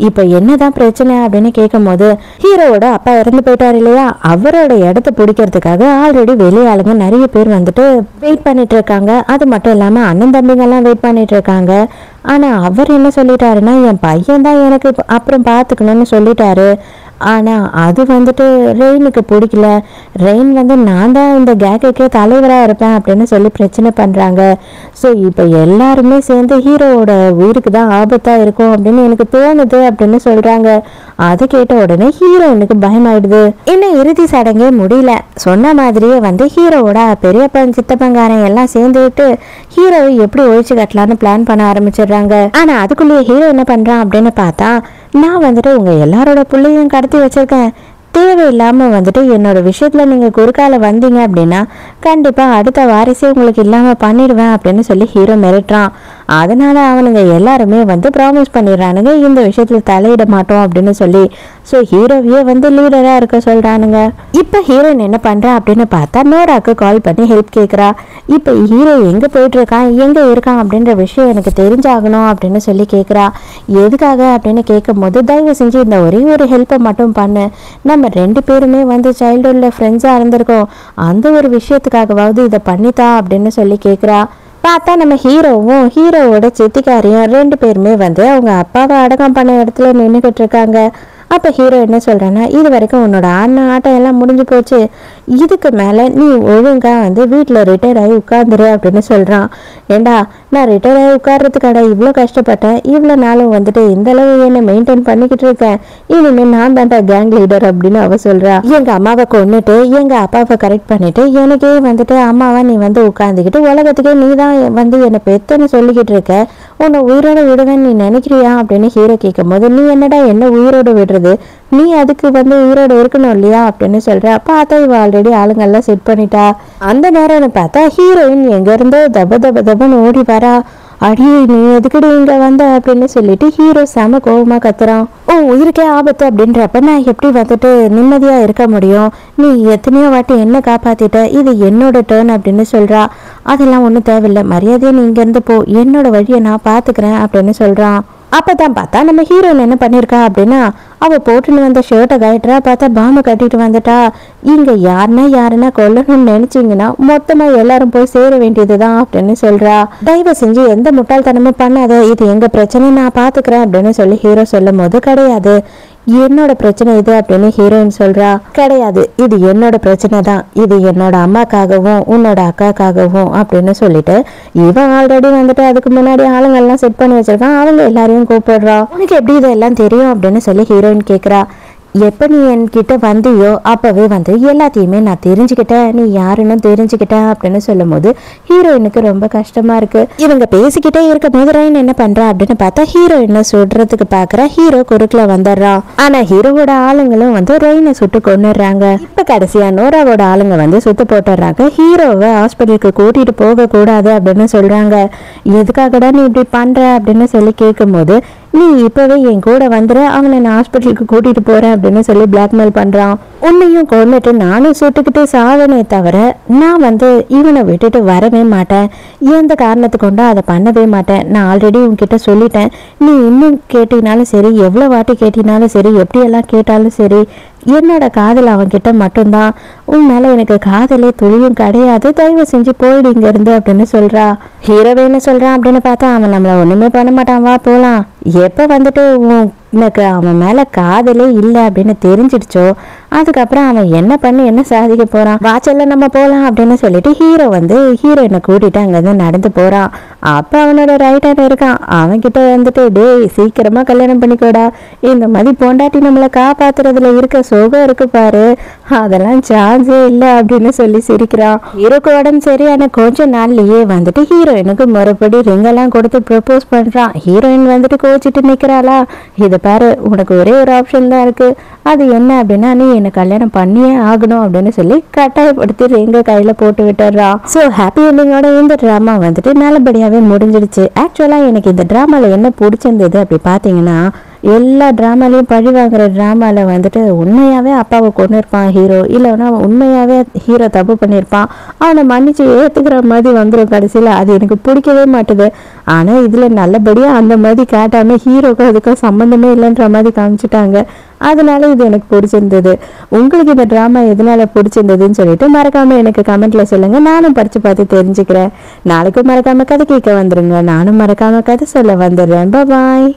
இப்ப என்னதான் பிரச்சனை அப்படின்னு கேட்கும் போது, ஹீரோவோட அப்பா இறந்து போயிட்டாரு இல்லையா, அவரோட இடத்த பிடிக்கிறதுக்காக ஆல்ரெடி வெளியாளுங்க நிறைய பேர் வந்துட்டு வெயிட் பண்ணிட்டு இருக்காங்க. அது மட்டும் இல்லாம அண்ணன் தம்பிங்கெல்லாம் வெயிட் பண்ணிட்டு இருக்காங்க. ஆனா அவர் என்ன சொல்லிட்டாருன்னா, என் பையன் தான் எனக்கு அப்புறம் பாத்துக்கணும்னு சொல்லிட்டாரு. ஆனா அது வந்துட்டு ரெயினுக்கு பிடிக்கல. ரெயின் நான் தான் இந்த கேங்குக்கே தலைவரா இருப்பேன் அப்படின்னு சொல்லி பிரச்சனை பண்றாங்க. ஸோ இப்போ எல்லாருமே சேர்ந்து ஹீரோவோட உயிருக்கு தான் ஆபத்தா இருக்கும் அப்படின்னு எனக்கு தோணுது அப்படின்னு சொல்றாங்க. அது கேட்ட உடனே ஹீரோயினுக்கு பயமாயிடுது. இன்னும் இறுதி சடங்கே முடியல. சொன்ன மாதிரியே ஹீரோவோட பெரியப்பன் சித்தப்பங்காரன் எல்லாம் சேர்ந்துட்டு ஹீரோவை எப்படி ஒழிச்சு கட்டலான்னு பிளான் பண்ண ஆரம்பிச்சிடுறாங்க. ஆனா அதுக்குள்ளேயே ஹீரோ என்ன பண்றான் அப்படின்னு பார்த்தா, நான் உங்க எல்லாரோட பிள்ளையும் கடத்தி வச்சிருக்கேன். தேவையில்லாம என்னோட விஷயத்துல நீங்க குறுக்கால வந்தீங்க அப்படின்னா கண்டிப்பா அடுத்த வாரிசே உங்களுக்கு இல்லாம பண்ணிடுவேன் அப்படின்னு சொல்லி ஹீரோ மிரட்டுறான். அதனால அவனுங்க எல்லாருமே ப்ராமிஸ் பண்ணிடுறானுங்க இந்த விஷயத்துல தலையிட மாட்டோம் அப்படின்னு சொல்லி. ஸோ ஹீரோவையே லீடரா இருக்க சொல்றானுங்க. இப்ப ஹீரோயின் என்ன பண்றா அப்படின்னு பார்த்தா, நோராக்கு கால் பண்ணி ஹெல்ப் கேட்கறா. இப்ப ஹீரோ எங்க போயிட்டு இருக்கான், எங்க இருக்கான் அப்படின்ற விஷயம் எனக்கு தெரிஞ்சாகணும் அப்படின்னு சொல்லி கேட்கறா. எதுக்காக அப்படின்னு கேட்கும் போது, தயவு செஞ்சு இந்த ஒரே ஒரு ஹெல்ப்பை மட்டும் பண்ணு. நம்ம 2 பேருமே சைல்டுஹுட்ல ஃப்ரெண்ட்ஸா இருந்திருக்கோம். அந்த ஒரு விஷயத்துக்காகவாவது இதை பண்ணித்தா அப்படின்னு சொல்லி கேட்குறா. பார்த்தா நம்ம ஹீரோவும் ஹீரோவோட சித்திக்காரியும் 2 பேருமே அவங்க அப்பாவை அடக்கம் பண்ண இடத்துல நின்றுக்கிட்டு இருக்காங்க. அப்போ ஹீரோ என்ன சொல்கிறேன்னா, இது வரைக்கும் உன்னோட ஆட்டம் எல்லாம் முடிஞ்சு போச்சு. இதுக்கு மேலே நீ ஒழுங்காக வீட்டில் ரிட்டையர் ஆகி உட்காந்துரு அப்படின்னு சொல்கிறான். ஏண்டா, நான் ரிட்டையர் ஆகி உட்கார்றதுக்காக இவ்வளோ கஷ்டப்பட்டேன். இவ்வளோ நாளும் இந்த அளவு என்னை மெயின்டைன் பண்ணிக்கிட்டு இருக்கேன். இனிமேல் நான் தான்டா கேங் லீடர் அப்படின்னு அவ சொல்கிறா. எங்கள் அம்மாவை கொண்டுட்டு எங்கள் அப்பாவை கரெக்ட் பண்ணிட்டு எனக்கே அம்மாவா நீ உட்காந்துக்கிட்டு உலகத்துக்கே நீ தான் என்னை பெத்தன்னு சொல்லிக்கிட்டு இருக்க. உன்னை உயிரோட விடுவேன்னு நீ நினைக்கிறியா அப்படின்னு ஹீரோ கேட்கும் போது, நீ என்னடா என்ன உயிரோட விடுறது, நீ அதுக்கு உயிரோட இருக்கணும் இல்லையா அப்படின்னு சொல்ற. பார்த்தா இவ ஆல்ரெடி ஆளுங்கெல்லாம் செட் பண்ணிட்டா. அந்த நேரம்னு பார்த்தா ஹீரோயின் எங்க இருந்தோ தப தப தபன்னு ஓடி வரா. அடி நீ எதுக்கடி இங்க வந்த அப்படின்னு சொல்லிட்டு ஹீரோ செம கோபமா கத்துறான். உயிருக்கே ஆபத்து அப்படின்றப்ப நான் எப்படி நிம்மதியா இருக்க முடியும், நீ எத்தனையோ வாட்டி என்ன காப்பாத்திட்ட, இது என்னோட டேர்ன் அப்படின்னு சொல்றா. அதெல்லாம் ஒன்றும் தேவையில்லை, மரியாதையா நீ இங்க இருந்து போ, என்னோட வழியை நான் பாத்துக்கிறேன் அப்படின்னு சொல்றான். அப்பதான் பார்த்தா நம்ம ஹீரோயின் என்ன பண்ணிருக்கா அப்படின்னா, அவ போட்டுன்னு வந்த ஷர்ட்டை கட்டுறா. பார்த்தா பாம்பை கட்டிட்டு வந்துட்டா. இங்க யாருன்னா கொல்லணும்னு நினைச்சீங்கன்னா மொத்தமா எல்லாரும் போய் சேர வேண்டியதுதான் அப்படின்னு சொல்றா. தயவு செஞ்சு எந்த முட்டாள்தனமும் பண்ணாத, இது எங்க பிரச்சனை, நான் பாத்துக்கிறேன் அப்படின்னு சொல்லி ஹீரோ சொல்லும் போது, கிடையாது என்னோட பிரச்சனை இது அப்படின்னு ஹீரோயின் சொல்றா. கிடையாது, இது என்னோட பிரச்சனை தான், இது என்னோட அம்மாக்காகவும் உன்னோட அக்காக்காகவும் அப்படின்னு சொல்லிட்டு இவன் ஆல்ரெடி அதுக்கு முன்னாடி ஆளுங்கெல்லாம் செட் பண்ணி வச்சிருக்கான். அவங்க எல்லாரையும் கூப்பிடுறா. உனக்கு எப்படி இதெல்லாம் தெரியும் அப்படின்னு சொல்லி ஹீரோயின் கேட்குறா. எப்போ நீ என்கிட்ட வந்தியோ அப்பவே எல்லாத்தையுமே நான் தெரிஞ்சுக்கிட்டேன், நீ யாருன்னு தெரிஞ்சுக்கிட்டேன் அப்படின்னு சொல்லும் போது ஹீரோயினுக்கு ரொம்ப கஷ்டமா இருக்கு. இவங்க பேசிக்கிட்டே இருக்கும் போது ரெயின் என்ன பண்றா அப்படின்னு பார்த்தா, ஹீரோயினை சுடுறதுக்கு பாக்குறா. ஹீரோ குறுக்குல வந்துடுறான். ஆனா ஹீரோவோட ஆளுங்களும் ரெயினை சுட்டு கொண்டுடுறாங்க. இப்ப கடைசியா நோராவோட ஆளுங்க சுட்டு போட்டுடுறாங்க. ஹீரோவை ஹாஸ்பிட்டலுக்கு கூட்டிட்டு போக கூடாது அப்படின்னு சொல்றாங்க. எதுக்காகடா நீ இப்படி பண்ற அப்படின்னு சொல்லி கேட்கும் போது, நீ இப்பவே என் கூட வந்துரு, அவனை நான் ஹாஸ்பிட்டலுக்கு கூட்டிட்டு போறேன் அப்படின்னு சொல்லி பிளாக்மெயில் பண்றான். உன்னையும் கொண்டுட்டு நானும் சுட்டுக்கிட்டு சாவனே தவிர நான் இவனை விட்டுட்டு வரவே மாட்டேன், எந்த காரணத்தை கொண்டா அதை பண்ணவே மாட்டேன். நான் ஆல்ரெடி உன்கிட்ட சொல்லிட்டேன், நீ இன்னும் கேட்டினாலும் சரி, எவ்வளவு வாட்டி கேட்டினாலும் சரி, எப்படியெல்லாம் கேட்டாலும் சரி, என்னோட காதல் அவன்கிட்ட மட்டும்தான், உன் மேல எனக்கு காதலே துளியும் கிடையாது, தயவு செஞ்சு போயிடு இங்க இருந்து அப்படின்னு சொல்றா. ஹீரோவே என்ன சொல்றான் அப்படின்னு பார்த்தா, அவன் நம்மள ஒண்ணுமே பண்ண மாட்டான், வா போலாம். எப்ப உனக்கு அவன் மேல காதலே இல்லை அப்படின்னு தெரிஞ்சிடுச்சோ அதுக்கப்புறம் அவன் என்ன பண்ணி என்ன சாதிக்க போறான், வாச்சல்ல நம்ம போலாம் அப்படின்னு சொல்லிட்டு ஹீரோ ஹீரோயினை கூட்டிட்டு அங்கிருந்து நடந்து போறான். அப்ப அவனோட ரைட் ஹேண்ட் இருக்கான், அவன்கிட்ட டேய் சீக்கிரமா கல்யாணம் பண்ணிக்கோடா, இந்த மாதிரி பொண்டாட்டி நம்மளை காப்பாத்துறதுல இருக்க சுகம் இருக்கு பாரு, அதெல்லாம் சான்ஸே இல்லை அப்படின்னு சொல்லி சிரிக்கிறான். ஹீரோக்கு உடம்பு சரியான கொஞ்ச நாள்லயே ஹீரோயினுக்கு மறுபடி ரிங்கெல்லாம் கொடுத்து ப்ரப்போஸ் பண்றான். ஹீரோயின் கோச்சிட்டு நிக்கிறாளா, இதை பாரு உனக்கு ஒரே ஒரு ஆப்ஷன் தான் இருக்கு, அது என்ன அப்படின்னா நீ என்ன கல்யாணம் பண்ணியே ஆகணும் அப்படின்னு சொல்லி கட்டாயப்படுத்தி ரிங்க கையில போட்டு விட்டுறா. ஸோ ஹாப்பி எண்டிங்கோட இந்த ட்ராமா நல்லபடியாவே முடிஞ்சிடுச்சு. ஆக்சுவலா எனக்கு இந்த ட்ராமால என்ன பிடிச்சிருந்தது அப்படி பாத்தீங்கன்னா, எல்லா ட்ராமாலையும் பழி வாங்குற ட்ராமால உண்மையாவே அப்பாவை கொண்டு இருப்பான் ஹீரோ, இல்லைன்னா உண்மையாவே ஹீரோ தப்பு பண்ணியிருப்பான், அவனை மன்னிச்சு ஏத்துக்கிற மாதிரி வந்துடும் கடைசியில. அது எனக்கு பிடிக்கவே மாட்டுது. ஆனா இதுல நல்லபடியா அந்த மாதிரி காட்டாம ஹீரோக்கும் அதுக்கும் சம்பந்தமே இல்லைன்ற மாதிரி காமிச்சிட்டாங்க. அதனால இது எனக்கு பிடிச்சிருந்தது. உங்களுக்கு இந்த ட்ராமா எதனால பிடிச்சிருந்ததுன்னு சொல்லிட்டு மறக்காம எனக்கு கமெண்ட்ல சொல்லுங்க, நானும் படிச்சு பார்த்து தெரிஞ்சுக்கிறேன். நாளைக்கும் மறக்காம கதை கேட்க வந்துருங்க, நானும் மறக்காம கதை சொல்ல வந்துடுறேன். பாய்.